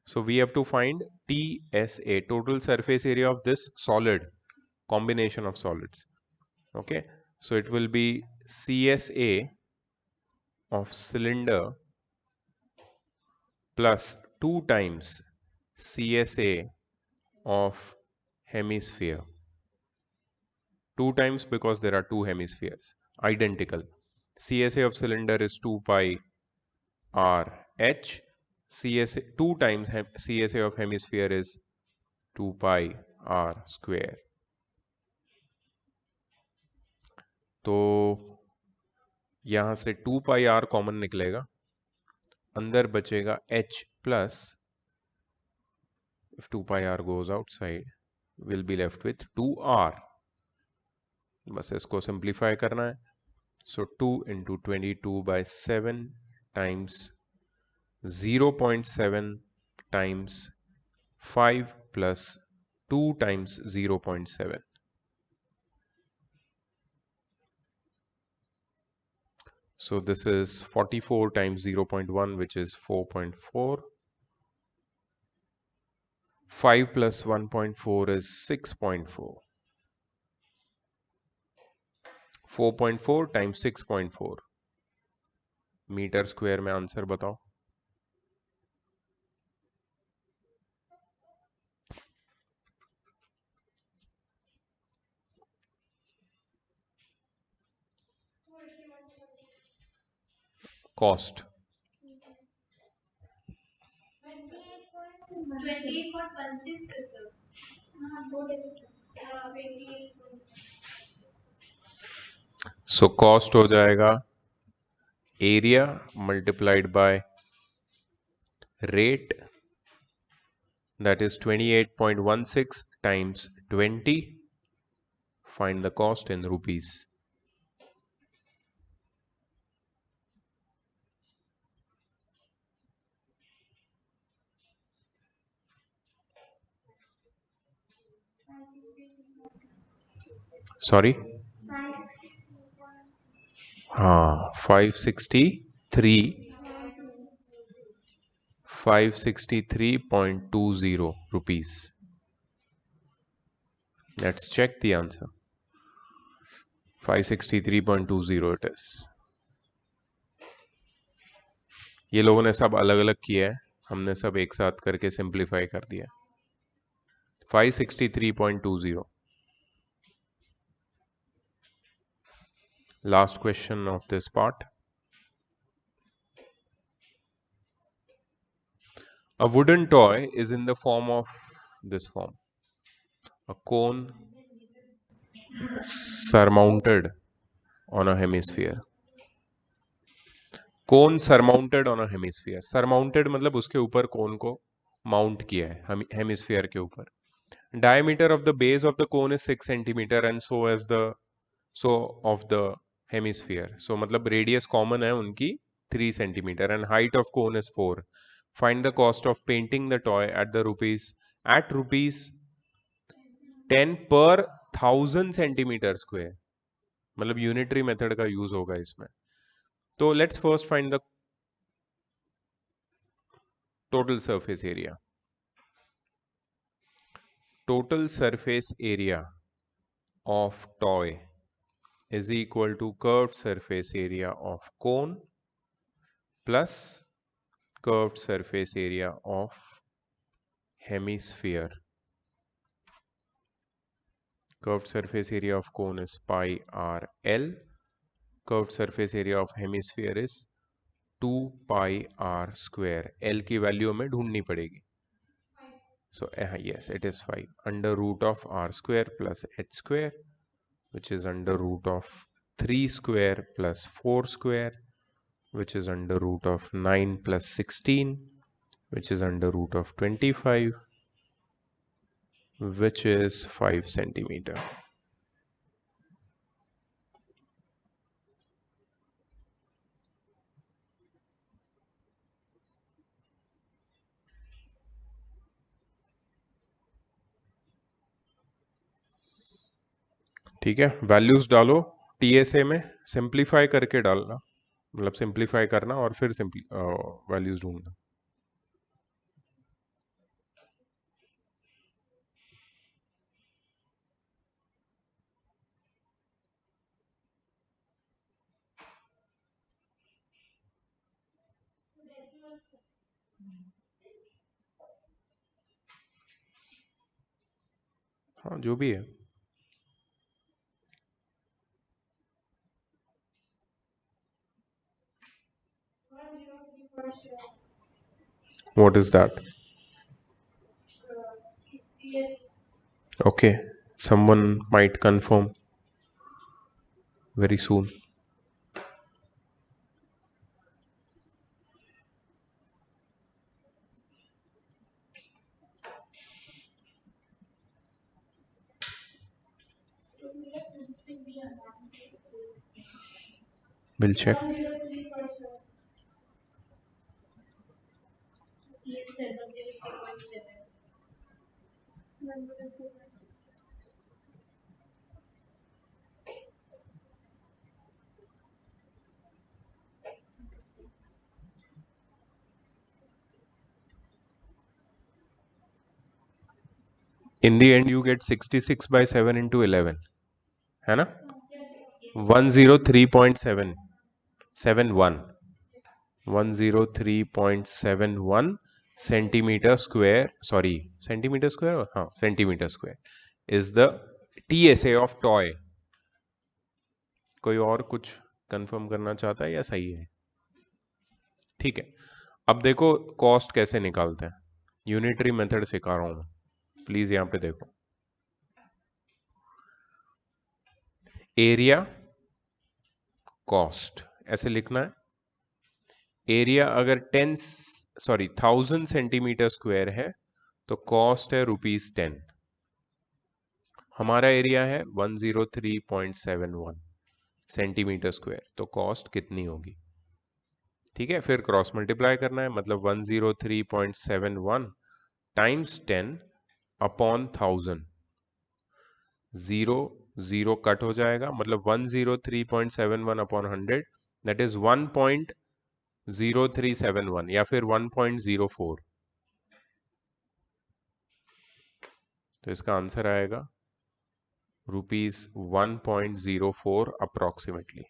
So we have to find TSA, total surface area of this solid, combination of solids. Okay, so it will be CSA of cylinder plus 2 times CSA of hemisphere. 2 times because there are two hemispheres, identical. CSA of cylinder is 2 pi RH. CSA 2 times CSA of hemisphere is 2 pi R square. तो यहाँ से 2 पाई आर कॉमन निकलेगा, अंदर बचेगा h plus, if 2 pi r goes outside, we'll be left with 2r. बस इसको सिंप्लीफाई करना है. So 2 into 22 by 7 times 0.7 times 5 plus 2 times 0.7. So this is 44 times 0.1, which is 4.4. 5 plus 1.4 is 6.4. 4.4 times 6.4 metre square में आंसर बताओ. कॉस्ट 28.16 है सर. हाँ, दो डिस्टेंस 28. सो कॉस्ट हो जाएगा area multiplied by rate, that is 28.16 times 20. Find the cost in rupees. Sorry? हाँ, 563.20 rupees. Let's check the answer. 563.20 it is. ये लोगों ने सब अलग अलग किया है, हमने सब एक साथ करके सिंप्लीफाई कर दिया. 563.20. Last question of this part. A wooden toy is in the form of this form: a cone surmounted on a hemisphere. Cone surmounted on a hemisphere. Surmounted मतलब उसके ऊपर कोन को माउंट किया है हेमिस्फीयर के ऊपर. Diameter of the base of the cone is 6 centimeter and so of the hemisphere. So मतलब radius common है उनकी 3 centimeter and height of cone is 4. Find the cost of painting the toy at rupees 10 per 1000 centimeter square. मतलब यूनिटरी मेथड का यूज होगा इसमें. तो let's first find the total surface area. Total surface area of toy is equal to curved surface area of cone plus curved surface area of hemisphere. Curved surface area of cone is pi r L. Curved surface area of hemisphere is 2 pi r square. L की वैल्यू हमें ढूंढनी पड़ेगी. So yes, it is 5 under root of r square plus h square, which is under root of 3 square plus 4 square, which is under root of 9 plus 16, which is under root of 25, which is 5 centimeter. ठीक है, वैल्यूज डालो टीएसए में, सिंप्लीफाई करके डालना, मतलब सिंप्लीफाई करना और फिर वैल्यूज ढूंढना. हाँ जो भी है. What is that? Yes. Okay, someone might confirm very soon. We'll check. 103 for sure. Yes, sir. 103.7. 103. In the end, you get 66 by 7 into 11. है ना? 103.771. 103.71 centimeter square. Sorry, centimeter square? हाँ, centimeter square is the TSA of toy. कोई और कुछ कंफर्म करना चाहता है या सही है? ठीक है. अब देखो कॉस्ट कैसे निकालते हैं. यूनिटरी मेथड सिखा रहा हूं, प्लीज यहां पे देखो. एरिया कॉस्ट ऐसे लिखना है. एरिया अगर 1000 सेंटीमीटर स्क्वायर है तो कॉस्ट है ₹10. हमारा एरिया है 103.71 सेंटीमीटर स्क्वायर, तो कॉस्ट कितनी होगी? ठीक है, फिर क्रॉस मल्टीप्लाई करना है, मतलब 103.71 टाइम्स 10 अपॉन 1000. 0 0 कट हो जाएगा, मतलब 103.71 अपॉन 100, दैट इज 1.0371 या फिर 1.04. तो इसका आंसर आएगा ₹1.04 अप्रोक्सीमेटली,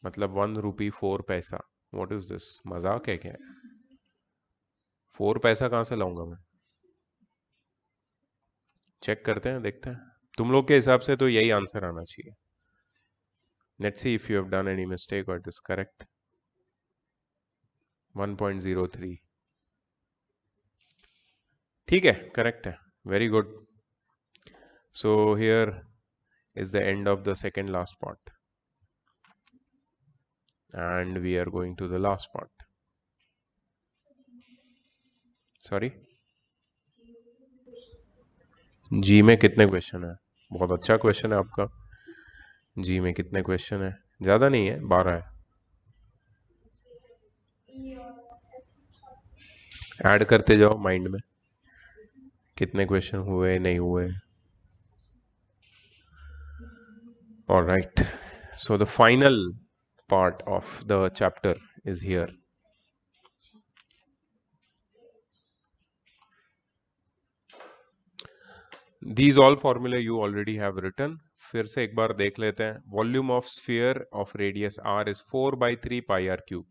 मतलब ₹1.04. व्हाट इज दिस, मजाक है क्या? 4 पैसा कहां से लाऊंगा मैं? चेक करते हैं, देखते हैं. तुम लोग के हिसाब से तो यही आंसर आना चाहिए. Let's see if you have done any mistake और इट इज करेक्ट. 1.03. ठीक है, करेक्ट है, very good. So here is the end of the second last part, and we are going to the last part. Sorry, जी में कितने क्वेश्चन है? बहुत अच्छा क्वेश्चन है आपका. जी में कितने क्वेश्चन है? ज़्यादा नहीं है, 12 है. ऐड करते जाओ माइंड में, कितने क्वेश्चन हुए नहीं हुए. All right, so the final part of the chapter is here. These all formula you already have written. फिर से एक बार देख लेते हैं. Volume of sphere of radius r is 4 by 3 pi r cube.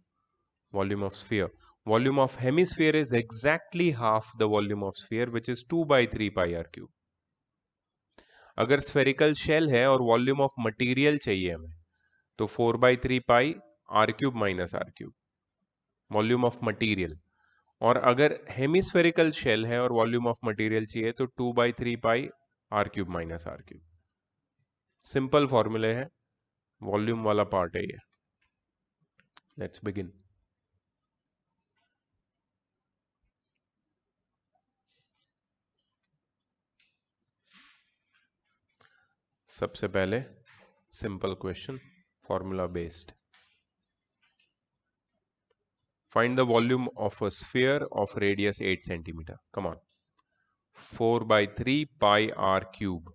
Volume of sphere. Volume of hemisphere is exactly half the volume of sphere, which is 2 by 3 pi r cube. अगर spherical shell है और volume of material चाहिए हमें, तो 4 by 3 pi r cube minus r cube. Volume of material. और अगर हेमिस्फेरिकल शेल है और वॉल्यूम ऑफ मटेरियल चाहिए तो 2 by 3 pi r cube minus r cube. Simple फॉर्मूले है, वॉल्यूम वाला पार्ट है ये. Let's begin. सबसे पहले simple question, formula based. Find the volume of a sphere of radius 8 centimetre. Come on. 4 by 3 pi r cube.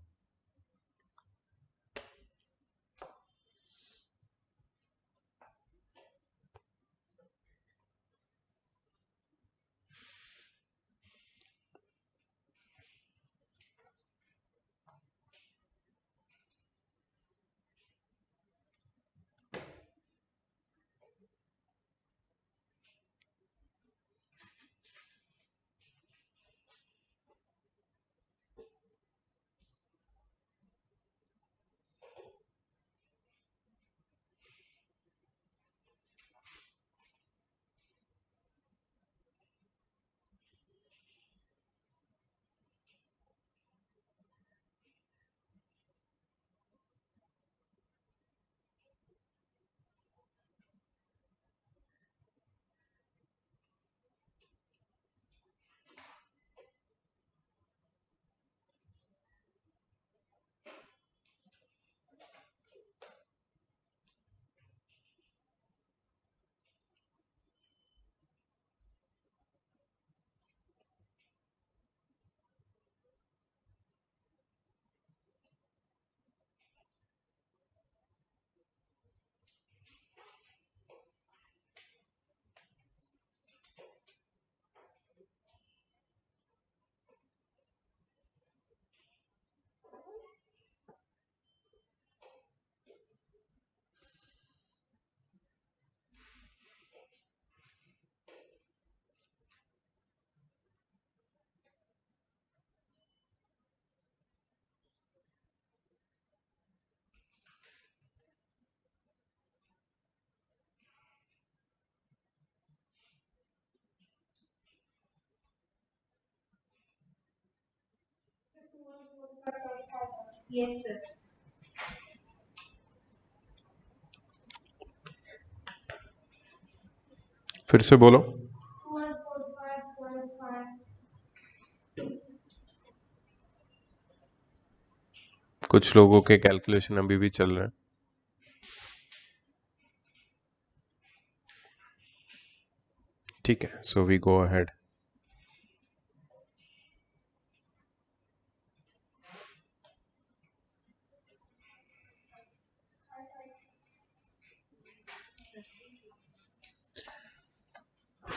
Yes, sir. फिर से बोलो. 445.5. कुछ लोगों के कैलकुलेशन अभी भी चल रहे हैं. ठीक है, so we go ahead.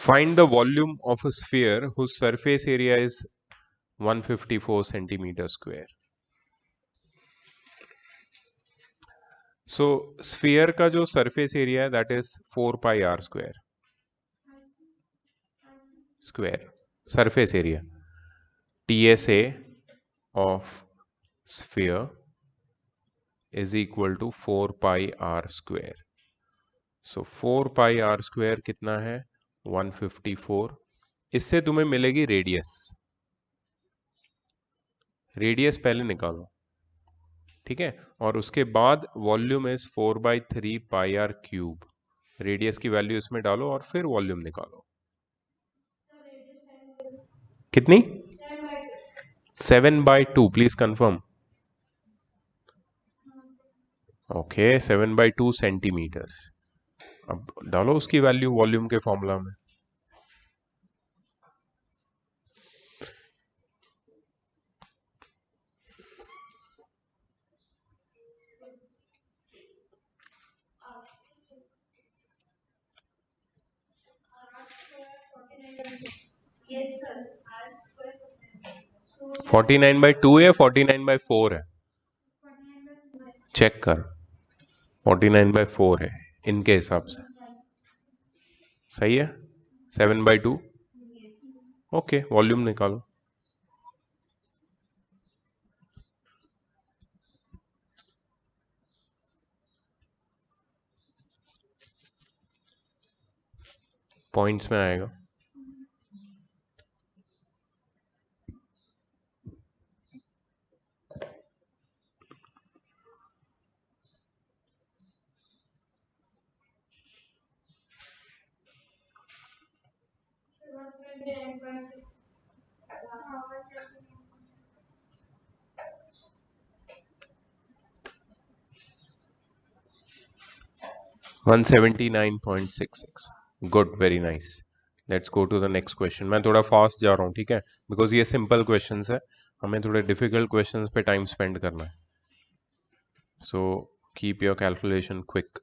Find the volume of a sphere whose surface area is 154 centimeter square. So sphere का जो surface area है that is 4 pi r square. Square surface area. TSA of sphere is equal to 4 pi r square. So 4 pi r square कितना है? 154. इससे तुम्हें मिलेगी रेडियस. रेडियस पहले निकालो, ठीक है, और उसके बाद volume is 4/3 pi r cube. Radius की वैल्यू इसमें डालो और फिर वॉल्यूम निकालो। कितनी? 7/2। Please confirm. Okay, 7/2 centimetres. अब डालो उसकी वैल्यू वॉल्यूम के फॉर्मूला में। Yes, sir. R square. 49/2 है, 49/4 है? चेक कर, 49/4 है इनके हिसाब से, सही है? 7/2। ओके, वॉल्यूम निकालो। पॉइंट्स में आएगा। One 179.66। Good, very nice. Let's go to the next question. मैं थोड़ा फास्ट जा रहा हूँ, ठीक है, बिकॉज ये सिंपल क्वेश्चंस है, हमें थोड़े डिफिकल्ट क्वेश्चंस पे टाइम स्पेंड करना है। So keep your calculation quick.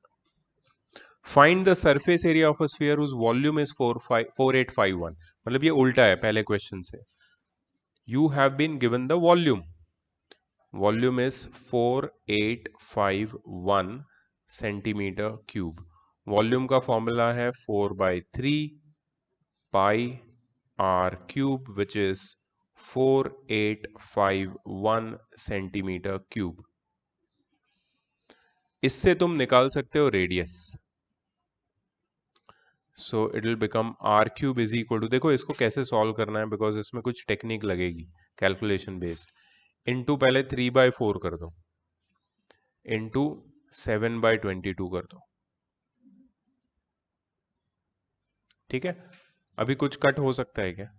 Find the surface area of a sphere whose volume is 4851। मतलब ये उल्टा है पहले क्वेश्चन से। You have been given the volume, volume is 4851 centimetre cube. Volume का फॉर्मूला है 4/3 pi r cube which is 4851 centimetre cube. इससे तुम निकाल सकते हो radius. So it will become r cube is equal to, देखो इसको कैसे सॉल्व करना है, बिकॉज इसमें कुछ टेक्निक लगेगी कैलकुलेशन बेस्ड। इनटू पहले 3/4 कर दो, इनटू 7/22 कर दो, ठीक है। अभी कुछ कट हो सकता है क्या?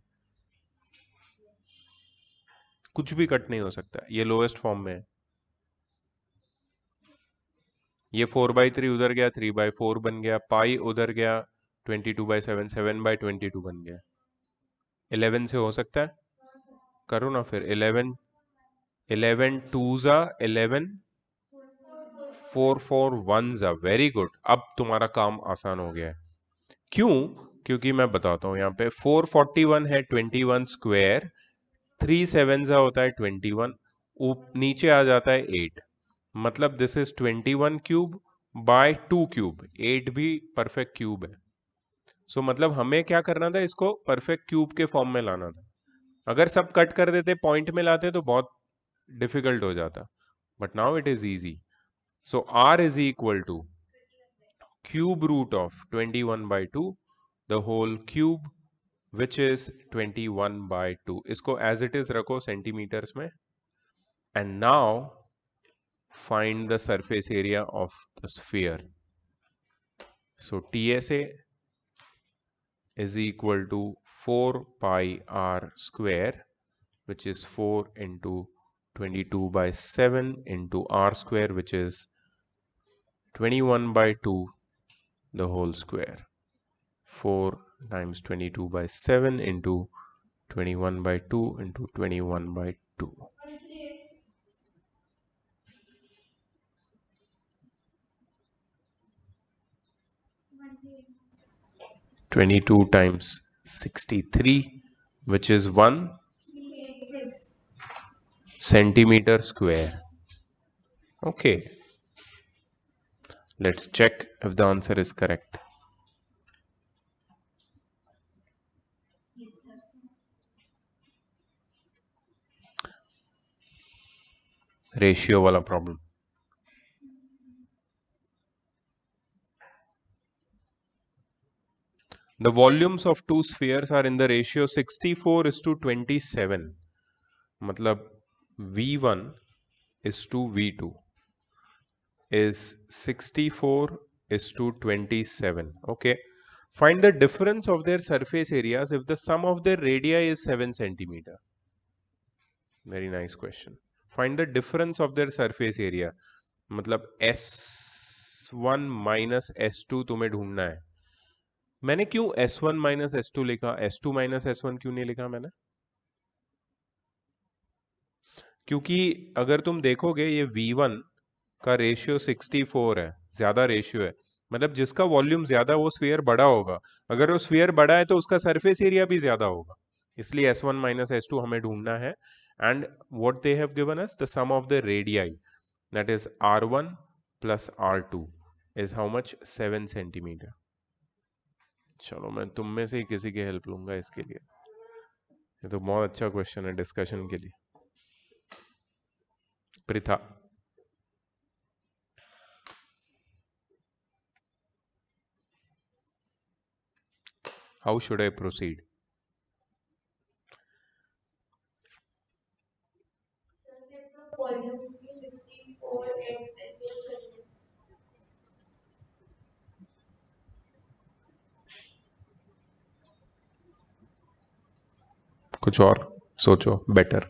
कुछ भी कट नहीं हो सकता, ये लोएस्ट फॉर्म में है। ये 4/3 उधर गया, 3/4 बन गया, पाई उधर गया, 22/7, 7/22 बन गया। 11 से हो सकता है? करो ना फिर। 11 11 2s 11, 4 4 1s। वेरी गुड, अब तुम्हारा काम आसान हो गया है। क्यों? क्योंकि मैं बताता हूं, यहाँ पे 441 है 21 स्क्वायर, 3 7 होता है 21, नीचे आ जाता है 8, मतलब this is 21 cube by 2 cube. 8 भी परफेक्ट क्यूब है। सो मतलब हमें क्या करना था, इसको परफेक्ट क्यूब के फॉर्म में लाना था। अगर सब कट कर देते, पॉइंट में लाते, तो बहुत डिफिकल्ट हो जाता, but now it is easy. So r is equal to cube root of 21/2 the whole cube which is 21/2। इसको एज इट इज रखो सेंटीमीटर्स में। And now find the surface area of the sphere. So TSA is equal to 4 pi r square, which is 4 into 22/7 into r square, which is 21/2 the whole square. 4 times 22/7 into 21/2 into 21/2. 22 times 63, which is 1 centimeter square. Okay, let's check if the answer is correct. Ratio wala problem. The volumes of two spheres are in the ratio 64:27. मतलब V1 is to V2 is 64 is to 27. Okay. Find the difference of their surface areas if the sum of their radii is 7 centimeter. Very nice question. Find the difference of their surface area. मतलब S1 माइनस S2 तुम्हें ढूंढना है. मैंने क्यों S1 माइनस S2 लिखा, S2 माइनस S1 क्यों नहीं लिखा मैंने? क्योंकि अगर तुम देखोगे ये V1 का रेशियो 64 है, ज्यादा रेशियो है. मतलब जिसका वॉल्यूम ज्यादा वो स्फीयर बड़ा होगा. अगर वो स्फीयर बड़ा है तो उसका सरफेस एरिया भी ज्यादा होगा. इसलिए S1 माइनस S2 हमें ढूंढना है. And what they have given us the sum of the radii, that is R1 plus R2 is how much? 7 centimetre. चलो मैं तुम में से ही किसी की हेल्प लूंगा इसके लिए. ये तो बहुत अच्छा क्वेश्चन है डिस्कशन के लिए. Pritha. How should I proceed? Volumes की 64x and your segments. कुछ और सोचो better.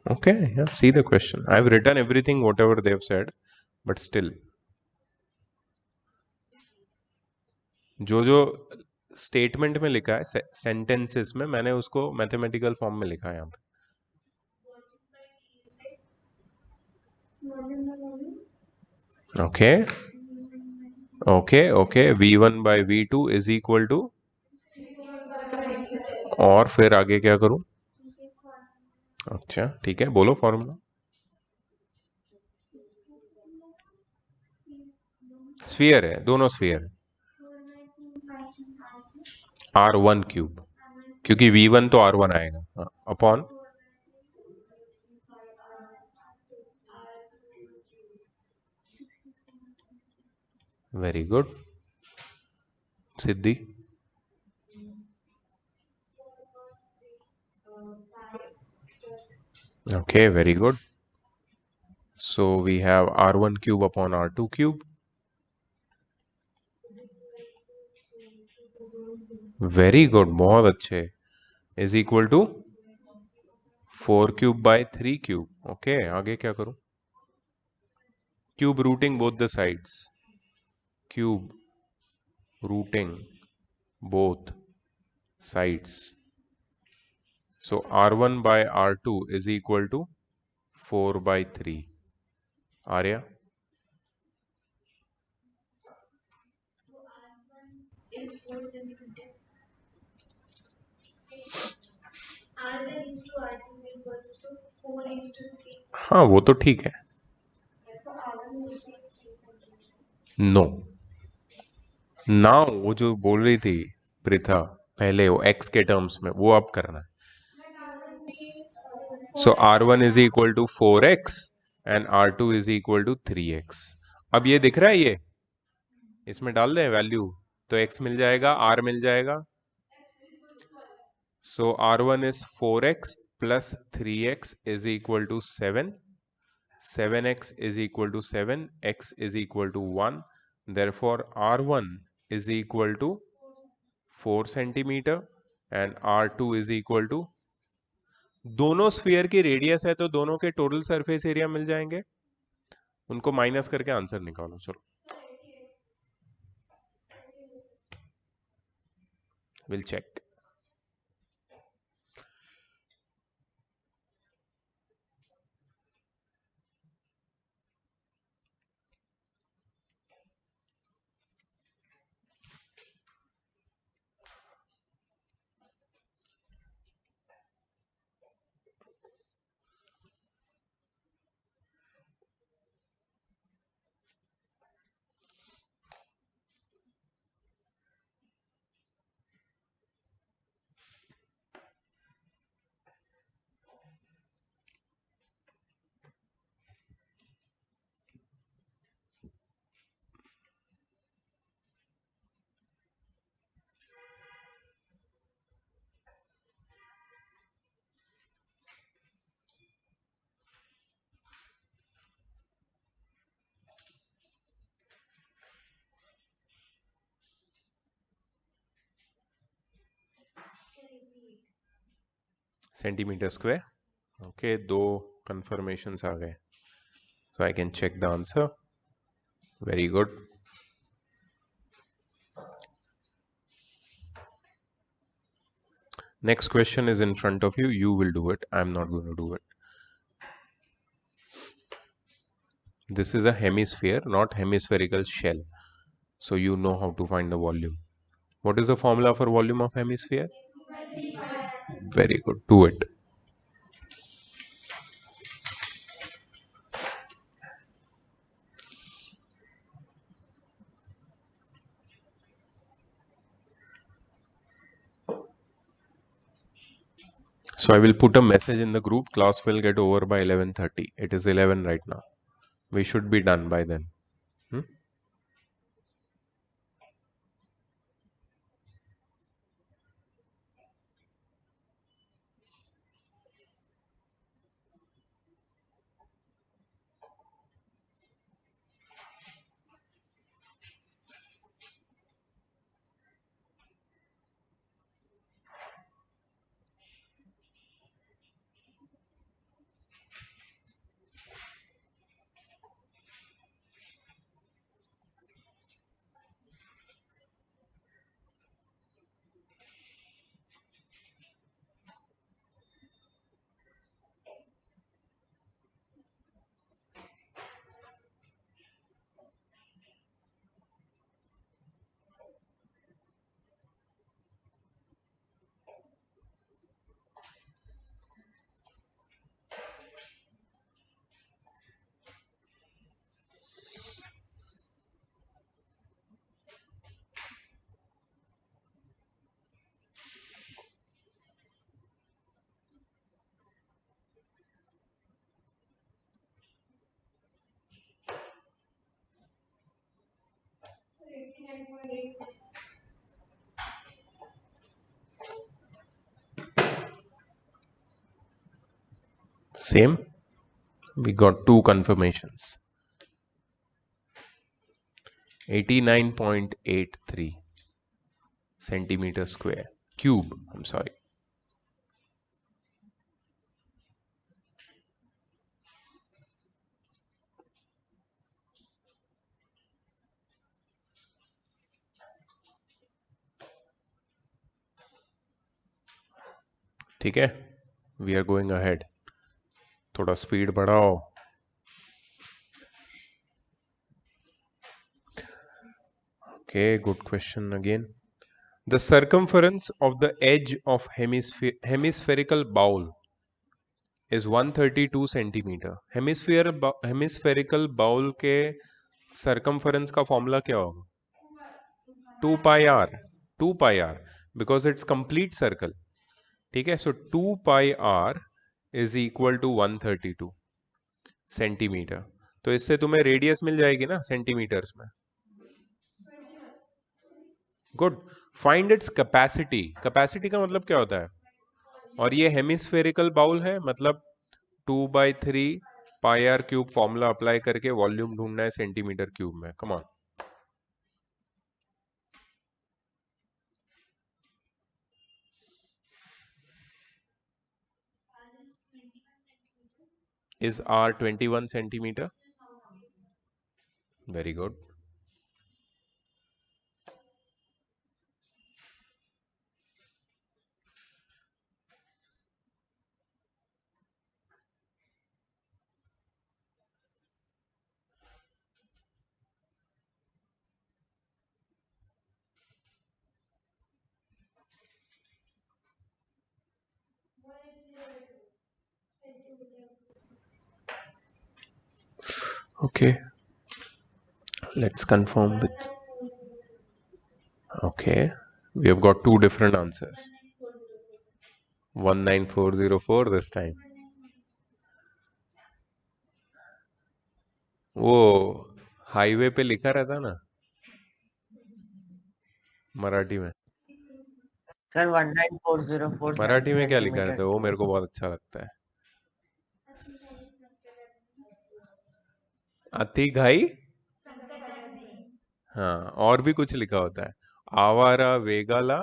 Okay, yeah, see the question. I've written everything whatever they have said, but still जो स्टेटमेंट में लिखा है सेंटेंसेस में, मैंने उसको मैथमेटिकल फॉर्म में लिखा है यहाँ पे. Okay okay V1 by V2 is equal to, और फिर आगे क्या करूं? अच्छा ठीक है, बोलो फॉर्मूला. स्फीयर है, दोनों स्फीयर. R1 क्यूब, क्योंकि V1 तो R1 आएगा upon. Very good Siddhi. Okay, very good. So we have R1 cube upon R2 cube. Very good, बहुत अच्छे. Is equal to 4 cube by 3 cube. Okay, आगे क्या करूं? Cube rooting both the sides. Cube rooting both sides. So R1 by R2 is equal to 4 by 3. Arya? Is 4 centimeter. R1 is to R2 is equals to 4 is to 3. हाँ वो तो ठीक है. So R1 is 3 centimeter. No ना, वो जो बोल रही थी प्रिथा पहले, वो x के टर्म्स में, वो अब करना है. So R1 is equal to 4x and R2 is equal to 3x. अब ये दिख रहा है, ये इसमें डाल दें वैल्यू तो x मिल जाएगा, R मिल जाएगा. So R1 is 4x plus 3x is equal to 7. 7x is equal to 7, x is equal to 1. Therefore R1 is equal to 4 centimeter and R2 is equal to, दोनों स्फीयर की रेडियस है तो दोनों के टोटल सरफेस एरिया मिल जाएंगे. उनको माइनस करके आंसर निकालो. चलो will check. Centimetre square. Okay, 2 confirmations आ गए. So I can check the answer. Very good. Next question is in front of you. You will do it. I'm not going to do it. This is a hemisphere, not hemispherical shell. So you know how to find the volume. What is the formula for volume of hemisphere? Very good. Do it. So I will put a message in the group. Class will get over by 11:30. It is 11 right now. We should be done by then. Same. We got 2 confirmations. 89.83 centimeter square. Cube. I'm sorry. ठीक है. We are going ahead. थोड़ा स्पीड बढ़ाओ. Okay, good question again. The circumference of the edge of hemispherical bowl is 132 centimeter. Hemispherical bowl के circumference का formula क्या होगा? 2 pi r. 2 pi r because it's complete circle. ठीक है. So 2 pi r is equal to 132 centimetre. तो इससे तुम्हें रेडियस मिल जाएगी ना सेंटीमीटर्स में. Good. Find its capacity. Capacity का मतलब क्या होता है? और ये हेमिस्फेरिकल बाउल है, मतलब 2/3 pi r cube formula apply करके वॉल्यूम ढूंढना है सेंटीमीटर क्यूब में. Come on. Is R 21 centimeter? Very good. Okay. Let's confirm with. Okay. We have got 2 different answers. 19404 this time. वो हाईवे पे लिखा रहता ना मराठी में. सर 19404 मराठी में क्या लिखा रहता है वो मेरे को बहुत अच्छा लगता है. अति घाई. हाँ, और भी कुछ लिखा होता है. आवारा वेगाला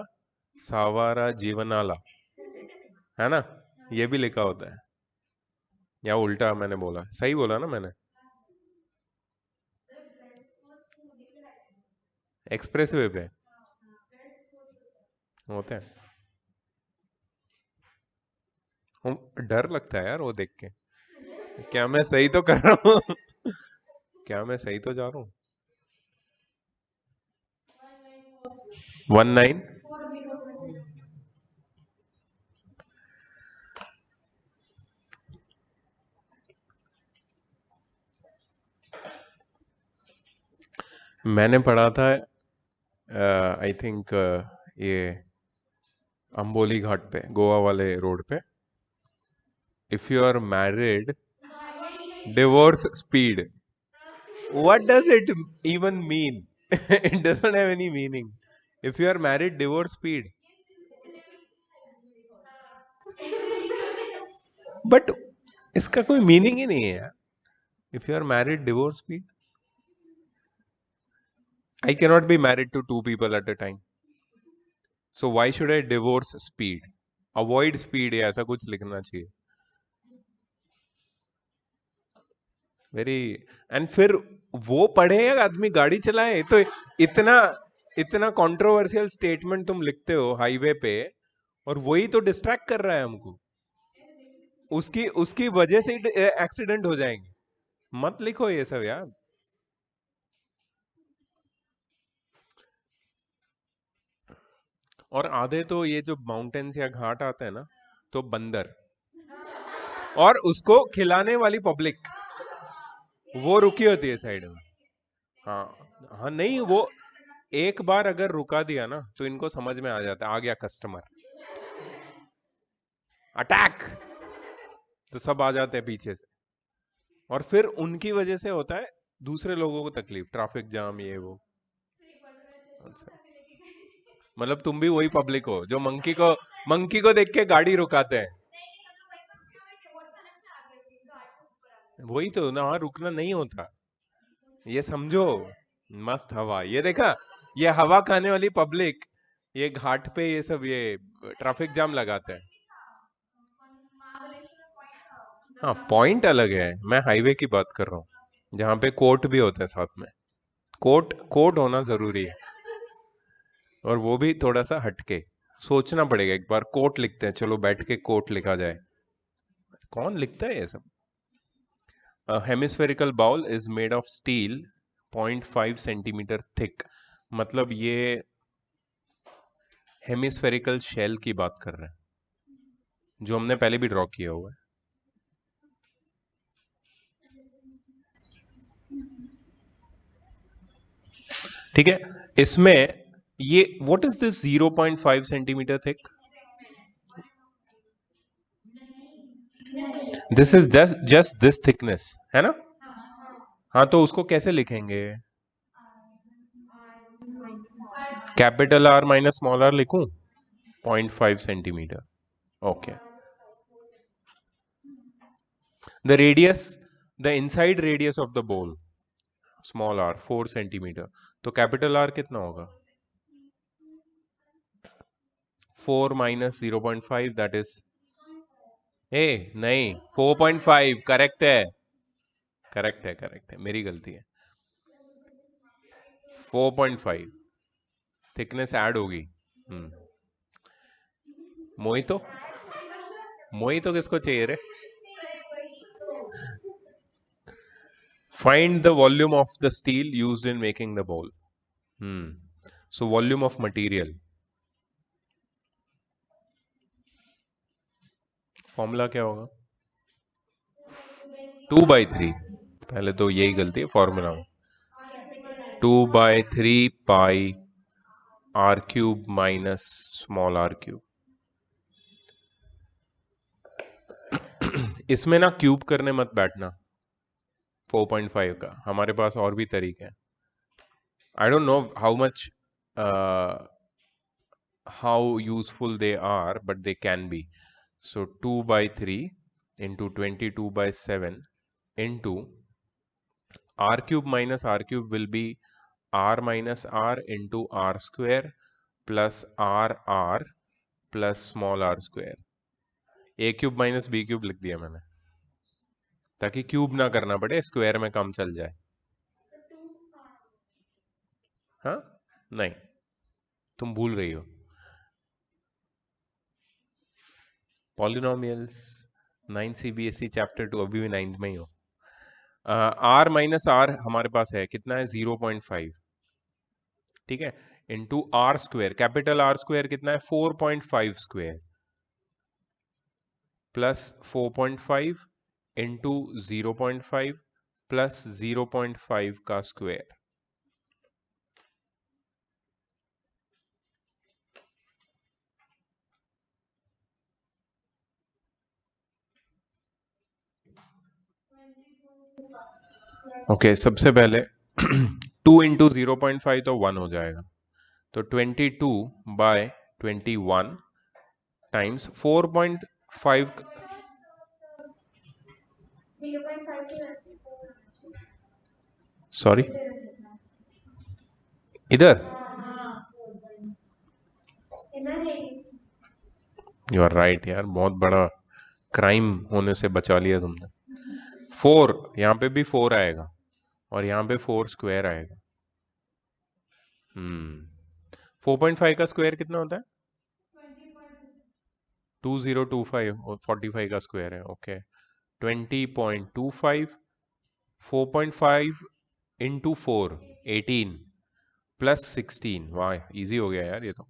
सावारा जीवनाला, है ना. ये भी लिखा होता है या उल्टा मैंने बोला? सही बोला ना मैंने? एक्सप्रेस वे पे होते हैं। डर लगता है यार वो देख के, क्या मैं सही तो कर रहा हूँ? क्या मैं सही तो जा रहा हूँ? 19 मैंने पढ़ा था आई थिंक ये अंबोली घाट पे, गोवा वाले रोड पे, if you are married divorce speed. What does it even mean? It doesn't have any meaning. If you are married, divorce speed. But इसका कोई मीनिंग ही नहीं है यार. If you are married, divorce speed. I cannot be married to two people at a time. So why should I divorce speed? Avoid speed या ऐसा कुछ लिखना चाहिए. वेरी. एंड फिर वो पढ़े या आदमी गाड़ी चलाए, तो इतना इतना कंट्रोवर्शियल स्टेटमेंट तुम लिखते हो हाईवे पे, और वही तो डिस्ट्रैक्ट कर रहा है हमको. उसकी उसकी वजह से एक्सीडेंट हो जाएंगे. मत लिखो ये सब यार. और आधे तो ये जो माउंटेन्स या घाट आते हैं ना, तो बंदर और उसको खिलाने वाली पब्लिक वो रुकी होती है साइड में. हाँ. हाँ नहीं, वो एक बार अगर रुका दिया ना तो इनको समझ में आ जाता है, आ गया कस्टमर, अटैक, तो सब आ जाते हैं पीछे से. और फिर उनकी वजह से होता है दूसरे लोगों को तकलीफ, ट्रैफिक जाम, ये वो. अच्छा. मतलब तुम भी वही पब्लिक हो जो मंकी को देख के गाड़ी रुकाते हैं. वही तो ना, वहां रुकना नहीं होता. ये समझो. मस्त हवा, ये देखा, ये हवा खाने वाली पब्लिक ये घाट पे ये सब ये ट्रैफिक जाम लगाते हैं. हाँ, पॉइंट अलग है, मैं हाईवे की बात कर रहा हूँ जहाँ पे कोर्ट भी होता है साथ में. कोर्ट कोर्ट होना जरूरी है, और वो भी थोड़ा सा हटके. सोचना पड़ेगा एक बार. कोर्ट लिखते हैं, चलो बैठ के कोर्ट लिखा जाए. कौन लिखता है ये सब? Hemispherical bowl is made of steel 0.5 centimetre thick. मतलब ये हेमिस्फेरिकल शेल की बात कर रहे हैं जो हमने पहले भी ड्रॉ किया हुआ है. ठीक है. इसमें ये what is this 0.5 centimetre thick? This is just this thickness है ना. हाँ, तो उसको कैसे लिखेंगे? Capital r minus small r लिखूं? 0.5 centimetre. Okay. The radius, the inside radius of the bowl, small r 4 centimetre. तो कैपिटल आर कितना होगा? 4 माइनस 0.5 दैट इज, ए नहीं, 4.5. करेक्ट है, करेक्ट है, करेक्ट है, मेरी गलती है. 4.5 थिकनेस ऐड होगी. मोहितो, मोहितो किसको चाहिए रे? Find the volume of the steel used in making the bowl. So volume of material. Formula क्या होगा? 2/3. पहले तो यही गलती है फॉर्मूला में. 2/3 pi r cube minus small r cube. इसमें ना क्यूब करने मत बैठना 4.5 का. हमारे पास और भी तरीके हैं. I don't know how much how useful they are, but they can be. So 2/3 into 22/7 into r cube minus r cube will be r minus r into r square plus r r plus small r square. A cube minus B cube लिख दिया मैंने, ताकि क्यूब ना करना पड़े, स्क्वायर में काम चल जाए। हाँ नहीं, तुम भूल रही हो पॉलिनोमियल्स। 9 CBSE चैप्टर 2, अभी भी 9th में ही हो। आर माइनस आर हमारे पास है कितना है 0.5, ठीक है, into r square, capital r square कितना है 4.5 स्क्वायर, प्लस 4.5 इंटू 0.5 प्लस 0.5 का स्क्वायर। ओके, सबसे पहले 2 इंटू 0.5 तो 1 हो जाएगा, तो 22/21 टाइम्स 4.5। सॉरी, इधर यू आर राइट यार, बहुत बड़ा क्राइम होने से बचा लिया तुमने। 4 यहाँ पे भी 4 आएगा और यहाँ पे 4 स्क्वायर आएगा। 4.5 का स्क्वायर कितना होता है 2025, और 45 का स्क्वायर है। ओके, 20.25, 4.5 इंटू 4 18 प्लस 16, वाह इजी हो गया यार ये तो।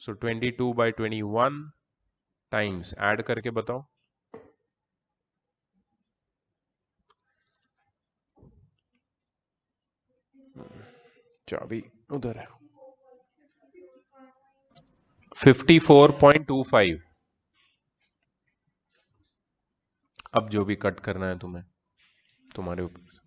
सो 22/21 टाइम्स, ऐड करके बताओ। चाबी उधर है। 54.25। अब जो भी कट करना है तुम्हें, तुम्हारे ऊपर।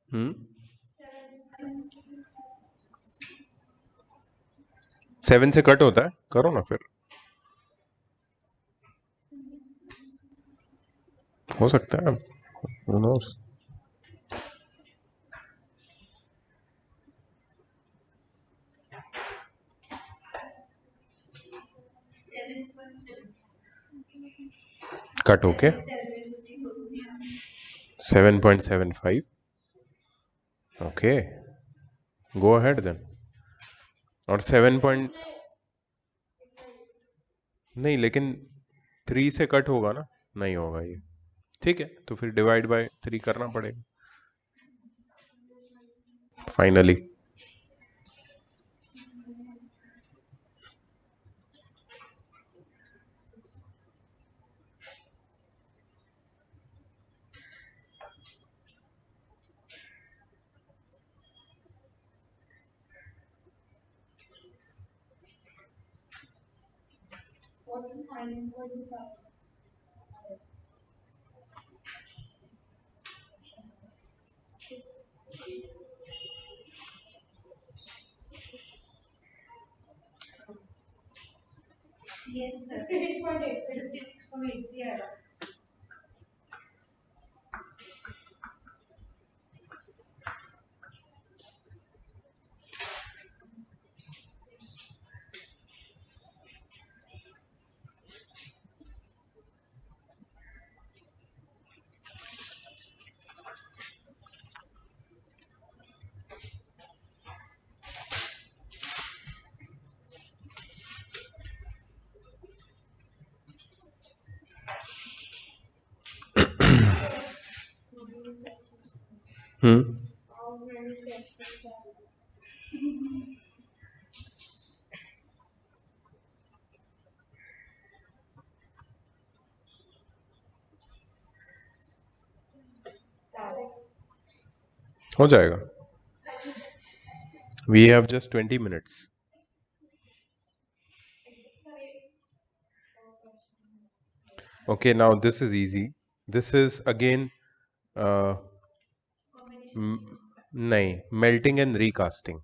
हम्म 7 से कट होता है, करो ना फिर, हो सकता है। Who knows? कट होके 7.75। Okay, go ahead then. और 7 पॉइंट नहीं, लेकिन 3 से कट होगा ना, नहीं होगा ये, ठीक है, तो फिर डिवाइड बाय 3 करना पड़ेगा फाइनली। Yes, sir. 56.8, 56.8, yeah. हम्म हो जाएगा। We have just 20 minutes। Okay, now this is easy. This is again नहीं, melting and recasting.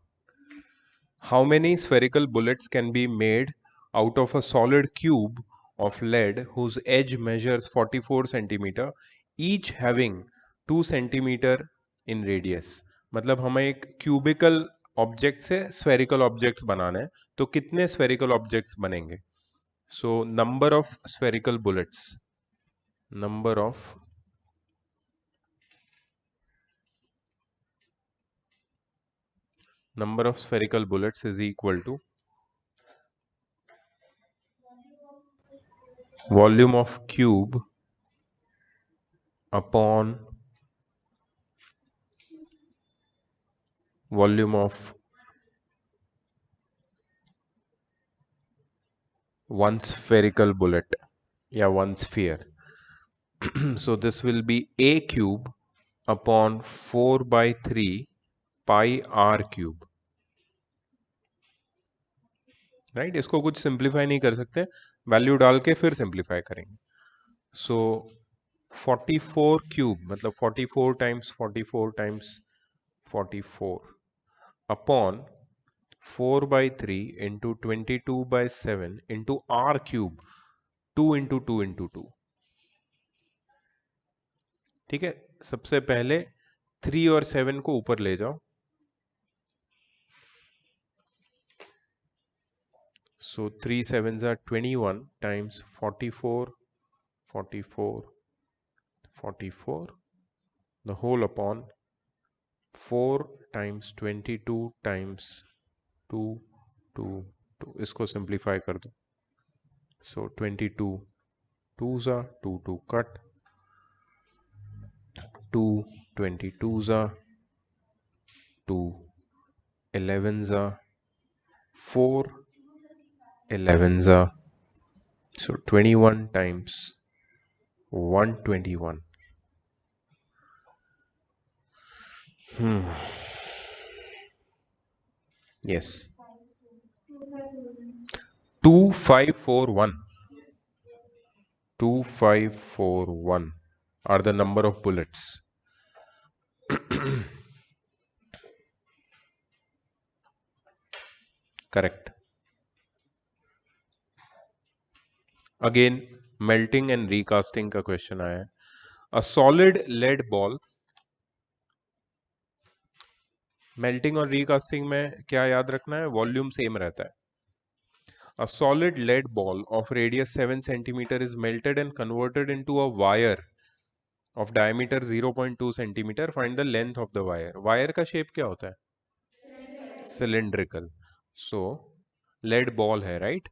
How many spherical bullets can be made out of a solid cube of lead whose edge measures 44 centimeter, each having 2 centimeter in radius? मतलब हमें एक क्यूबिकल ऑब्जेक्ट से स्फेरिकल ऑब्जेक्ट्स बनाना है, तो कितने स्फेरिकल ऑब्जेक्ट्स बनेंगे? So number of spherical bullets, number of spherical bullets is equal to volume of cube upon volume of one spherical bullet, yeah, one sphere. So this will be a cube upon 4 by 3 pi r cube. Right, इसको कुछ सिंप्लीफाई नहीं कर सकते, वैल्यू डाल के फिर सिंप्लीफाई करेंगे. सो 44 क्यूब मतलब 44 times 44 times 44 upon 4 by 3 into 22 by 7 into r cube, 2 into 2 into 2. ठीक है, सबसे पहले 3 और 7 को ऊपर ले जाओ. So 3 sevens are 21 times 44, 44, 44, the whole upon 4 times 22 times 2, 2, 2. इसको simplify कर दो. So 22 2s are 2 2 cut, 2 22s are 2 11s are 4 11s are, so 21 times 121. Yes, 2541. 2541 are the number of bullets. Correct. Again, melting and recasting का question आया है. A solid lead ball, melting और recasting में क्या याद रखना है? वॉल्यूम सेम रहता है. A solid lead ball of radius 7 centimeter is melted and converted into a wire of diameter 0.2 centimeter. Find the length of the wire. Wire का shape क्या होता है? Cylindrical. So lead ball है, right?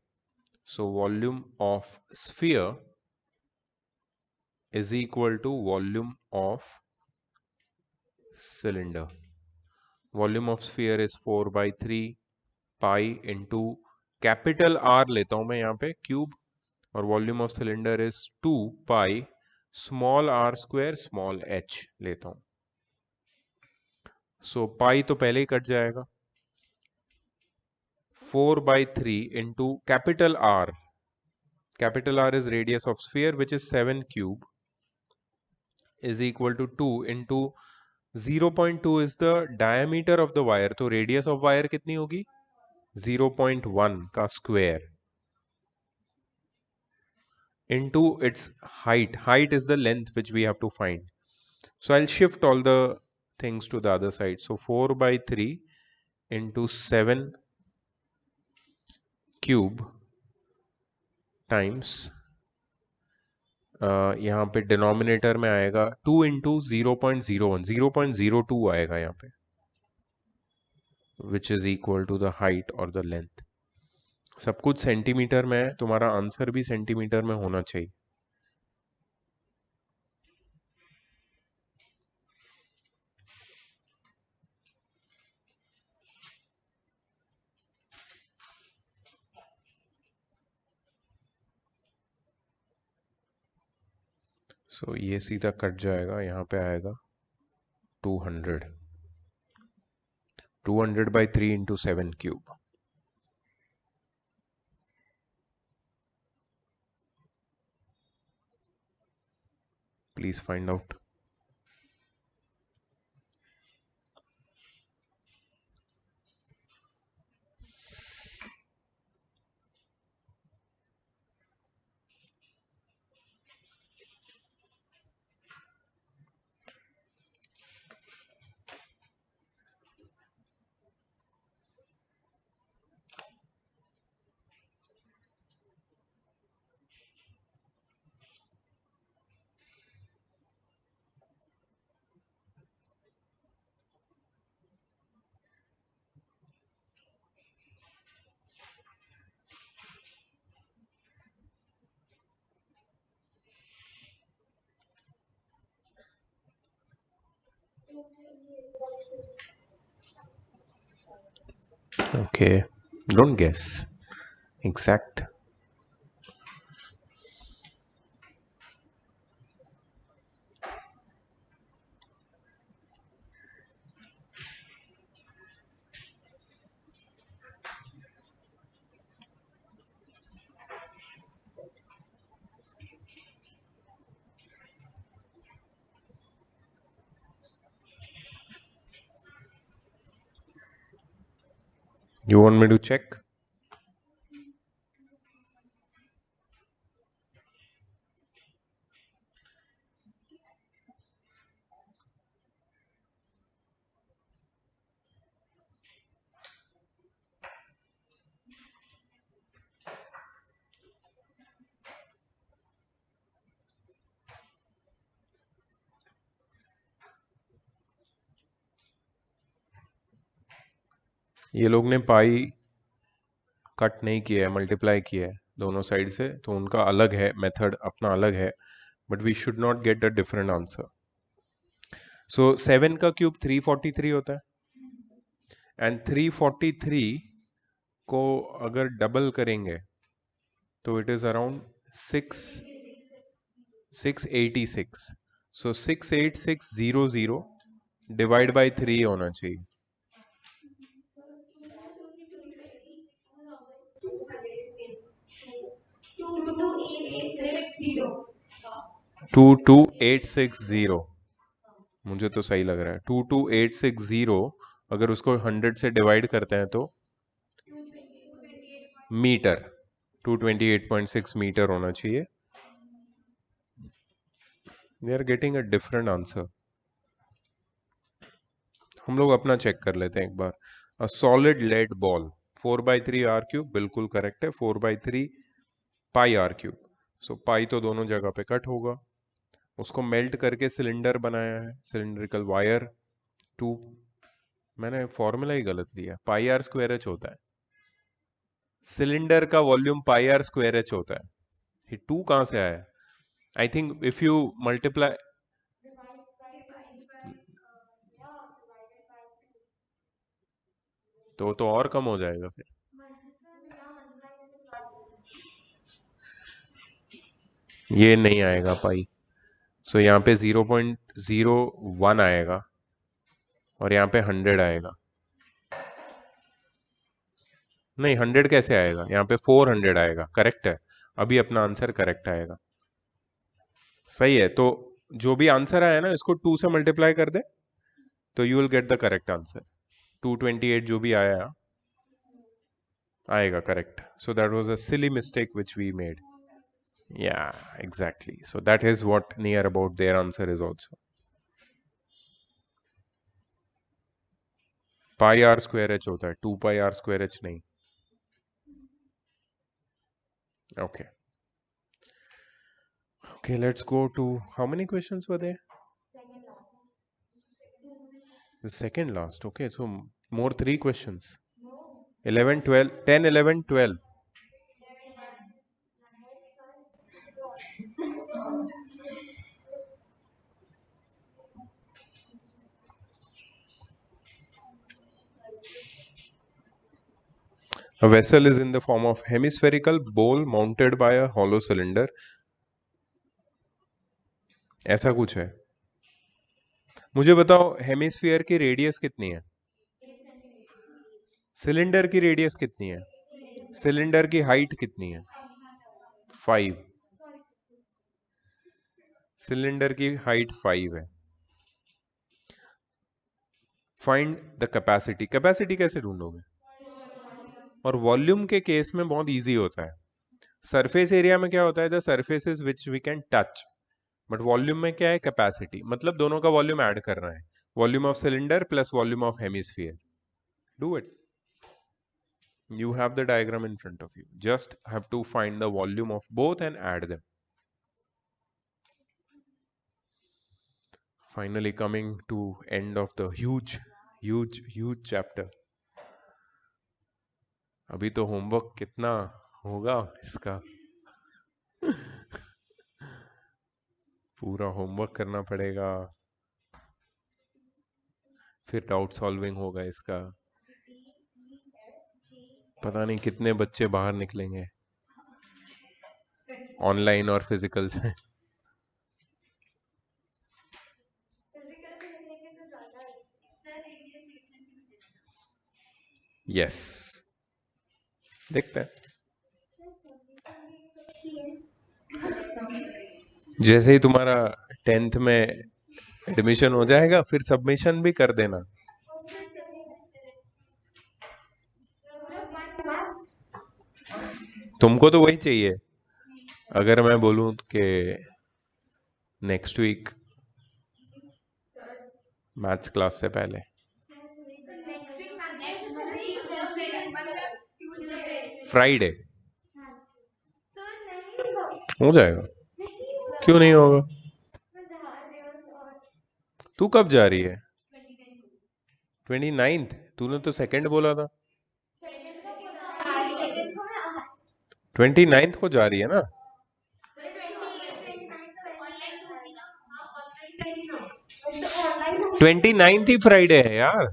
So volume of sphere is equal to volume of cylinder. Volume of sphere is 4 by 3 pi into capital R लेता हूं मैं यहाँ पे क्यूब, और volume of cylinder is 2 pi small r square small h लेता हूं. सो पाई तो पहले ही कट जाएगा. 4 by 3 into capital R. Capital R is radius of sphere, which is 7 cube, is equal to 2 into 0.2 is the diameter of the wire. तो radius of wire कितनी होगी? 0.1 का square into its height. Height is the length which we have to find. So I'll shift all the things to the other side. So 4 by 3 into 7 cube times यहाँ पे डिनोमिनेटर में आएगा 2 इंटू 0.01, 0.02 आएगा यहाँ पे, which is equal to the height और द लेंथ. सब कुछ सेंटीमीटर में है, तुम्हारा आंसर भी सेंटीमीटर में होना चाहिए. सो ये सीधा कट जाएगा, यहाँ पे आएगा 200. 200 by 3 into 7 cube. Please find out. Okay, don't guess. Exact. You want me to check? ये लोग ने पाई कट नहीं किया है, मल्टीप्लाई किया है दोनों साइड से, तो उनका अलग है मेथड, अपना अलग है, but we should not get a different answer. So 7 का क्यूब 343 होता है, एंड 343 को अगर डबल करेंगे तो it is around 686. So 68600 divide by 3 होना चाहिए. 22860. मुझे तो सही लग रहा है. 22860 अगर उसको 100 से डिवाइड करते हैं तो मीटर, 228.6 मीटर होना चाहिए. They are getting a different answer. हम लोग अपना चेक कर लेते हैं एक बार. A solid lead ball 4/3 r cube, बिल्कुल करेक्ट है. 4/3 पाई आर क्यूब. सो पाई तो दोनों जगह पे कट होगा. उसको मेल्ट करके सिलेंडर बनाया है, सिलिंड्रिकल वायर. टू, मैंने फॉर्मूला ही गलत लिया. पाई आर स्क्वायर एच होता है. सिलेंडर का volume pi r square h होता है. ये टू कहां से आया? I think if you multiply, तो और कम हो जाएगा फिर. ये नहीं आएगा पाई. सो यहाँ पे 0.01 आएगा और यहाँ पे 100 आएगा. नहीं, 100 कैसे आएगा? यहाँ पे 400 आएगा. करेक्ट है. अभी अपना आंसर करेक्ट आएगा. सही है. तो जो भी आंसर आया ना, इसको 2 से मल्टीप्लाई कर दे तो you will get the correct answer. 228 जो भी आया आएगा correct. So that was a silly mistake which we made. Yeah, exactly. So that is what near about their answer is also. Pi r square h होता है, 2 pi r square h नहीं. Okay. Okay, let's go to how many questions were there? The second last. Okay, so more 3 questions. 11, 12, 10, 11, 12. A vessel is in the form of hemispherical bowl mounted by a hollow cylinder. ऐसा कुछ है. मुझे बताओ हेमिस्फीयर की रेडियस कितनी है? सिलेंडर की रेडियस कितनी है? सिलेंडर की हाइट कितनी है? 5. सिलेंडर की हाइट 5 है. Find the capacity. कैपेसिटी कैसे ढूंढोगे? और वॉल्यूम के केस में बहुत इजी होता है. सरफेस एरिया में क्या होता है? The surfaces which we can touch. But volume में क्या है? कैपेसिटी. मतलब दोनों का वॉल्यूम ऐड करना है. Volume of cylinder plus volume of hemisphere. Do it. You have the diagram in front of you. Just have to find the volume of both and add them. Finally coming to end of the huge chapter. अभी तो होमवर्क कितना होगा इसका? पूरा होमवर्क करना पड़ेगा. फिर डाउट सॉल्विंग होगा इसका, पता नहीं कितने बच्चे बाहर निकलेंगे ऑनलाइन और फिजिकल से। यस, देखते हैं। जैसे ही तुम्हारा 10th में एडमिशन हो जाएगा फिर सबमिशन भी कर देना। तुमको तो वही चाहिए। अगर मैं बोलूं कि नेक्स्ट वीक मैथ्स क्लास से पहले, फ्राइडे हो जाएगा, क्यों नहीं होगा? तू कब जा रही है? 29th? तूने तो सेकंड बोला था। 29th को जा रही है ना? 29th ही फ्राइडे है यार,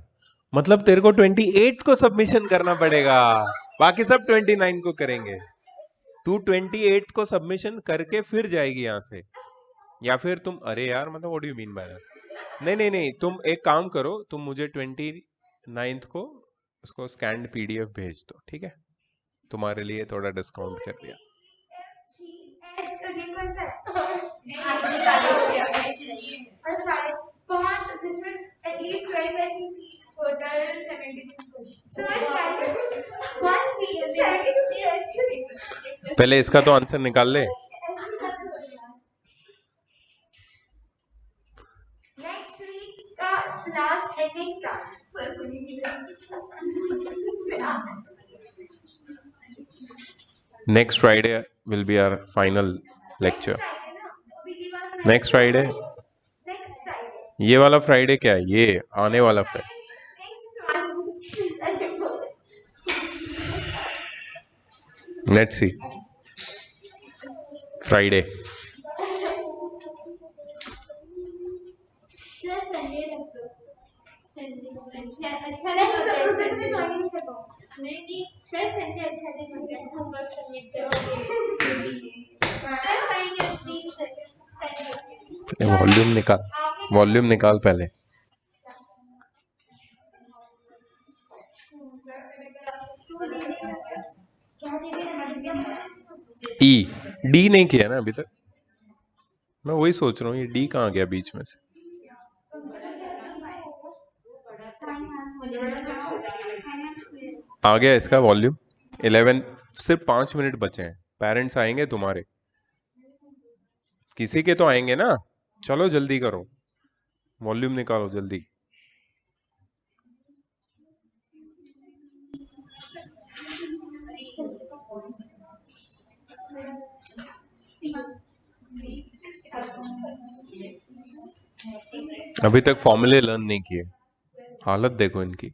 मतलब तेरे को 28th को सबमिशन करना पड़ेगा, बाकी सब 29 को करेंगे। तू 28th को सबमिशन करके फिर जाएगी यहाँ से, या फिर तुम, अरे यार मतलब what do you mean by that? नहीं नहीं नहीं, तुम एक काम करो, तुम मुझे 29th को उसको स्कैन्ड पीडीएफ भेज दो, ठीक है? तुम्हारे लिए थोड़ा डिस्काउंट कर दिया। पहले इसका तो आंसर निकाल ले। Next Friday will be our final lecture. Next Friday? ये वाला फ्राइडे क्या है? ये आने वाला Friday. Let's see. Friday. Volume निकाल पहले। ई डी नहीं किया ना अभी तक, मैं वही सोच रहा हूँ, ये डी कहाँ गया बीच में से? आ गया इसका वॉल्यूम 11। सिर्फ 5 मिनट बचे हैं, पेरेंट्स आएंगे तुम्हारे, किसी के तो आएंगे ना। चलो जल्दी करो, वॉल्यूम निकालो जल्दी। अभी तक फॉर्मूले लर्न नहीं किए, हालत देखो इनकी।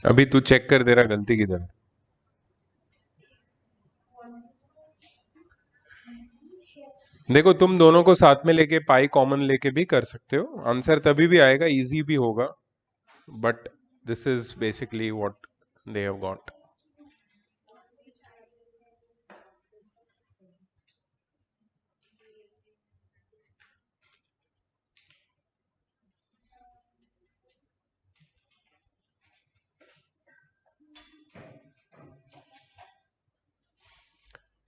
अभी तू चेक कर, तेरा गलती किधर है? देखो तुम दोनों को साथ में लेके पाई कॉमन लेके भी कर सकते हो, आंसर तभी भी आएगा, इजी भी होगा, but this is basically what they have got.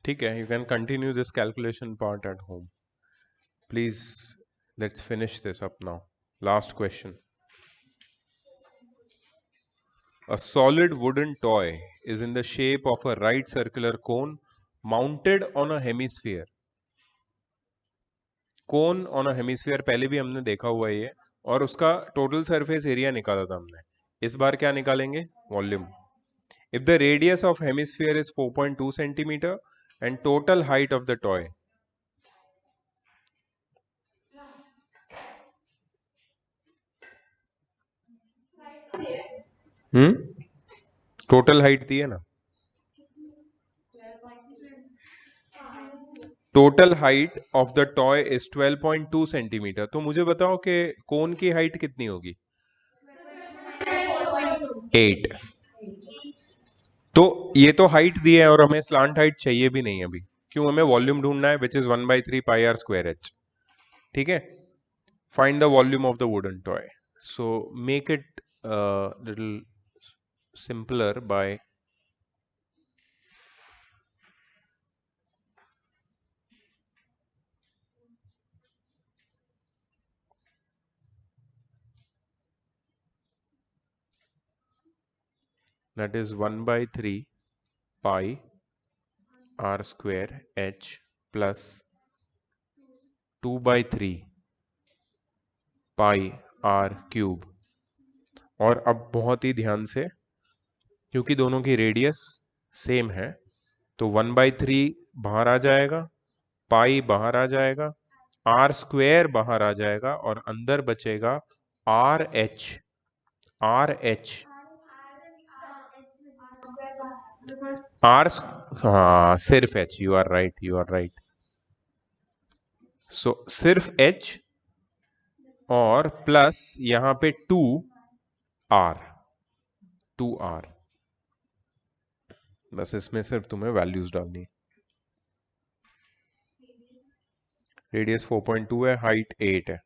ठीक है, you can continue this calculation part at home. Please, let's finish this up now. Last question. A solid wooden toy is in the shape of a right circular cone mounted on a hemisphere. Cone on a hemisphere पहले भी हमने देखा हुआ है ये, और उसका टोटल सरफेस एरिया निकाला था हमने. इस बार क्या निकालेंगे? Volume. If the radius of hemisphere is 4.2 centimeter and total height of the toy. Total height दी है ना. Total height of the toy is 12.2 centimetre. तो मुझे बताओ कि कोन की हाइट कितनी होगी? 8. तो ये तो हाइट दी है और हमें स्लांट हाइट चाहिए भी नहीं अभी. क्यों? हमें वॉल्यूम ढूंढना है, which is 1/3 pi r square h. ठीक है. Find the volume of the wooden toy. So make it little simpler by that is 1/3 pi r square h plus 2/3 pi r cube. और अब बहुत ही ध्यान से, क्योंकि दोनों की रेडियस सेम है, तो 1/3 बाहर आ जाएगा, पाई बाहर आ जाएगा, आर स्क्वेयर बाहर आ जाएगा और अंदर बचेगा r h. R h r हाँ, सिर्फ h. You are right, you are right. So सिर्फ एच और प्लस यहां पे 2r. बस इसमें सिर्फ तुम्हें वैल्यूज डालनी. रेडियस 4.2 है, हाइट 8 है.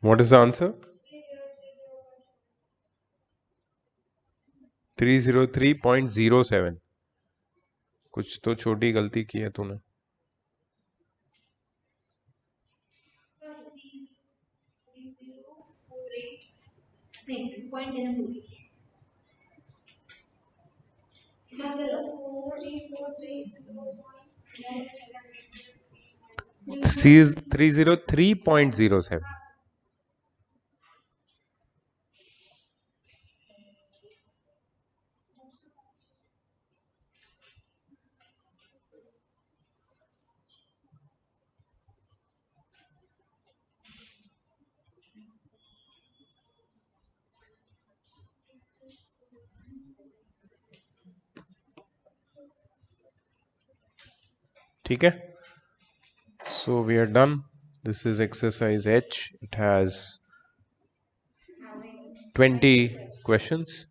What is the answer? 303.07. कुछ तो छोटी गलती की है तूने. C is 303.07. ठीक है. So we are done. This is exercise H. It has 20 questions.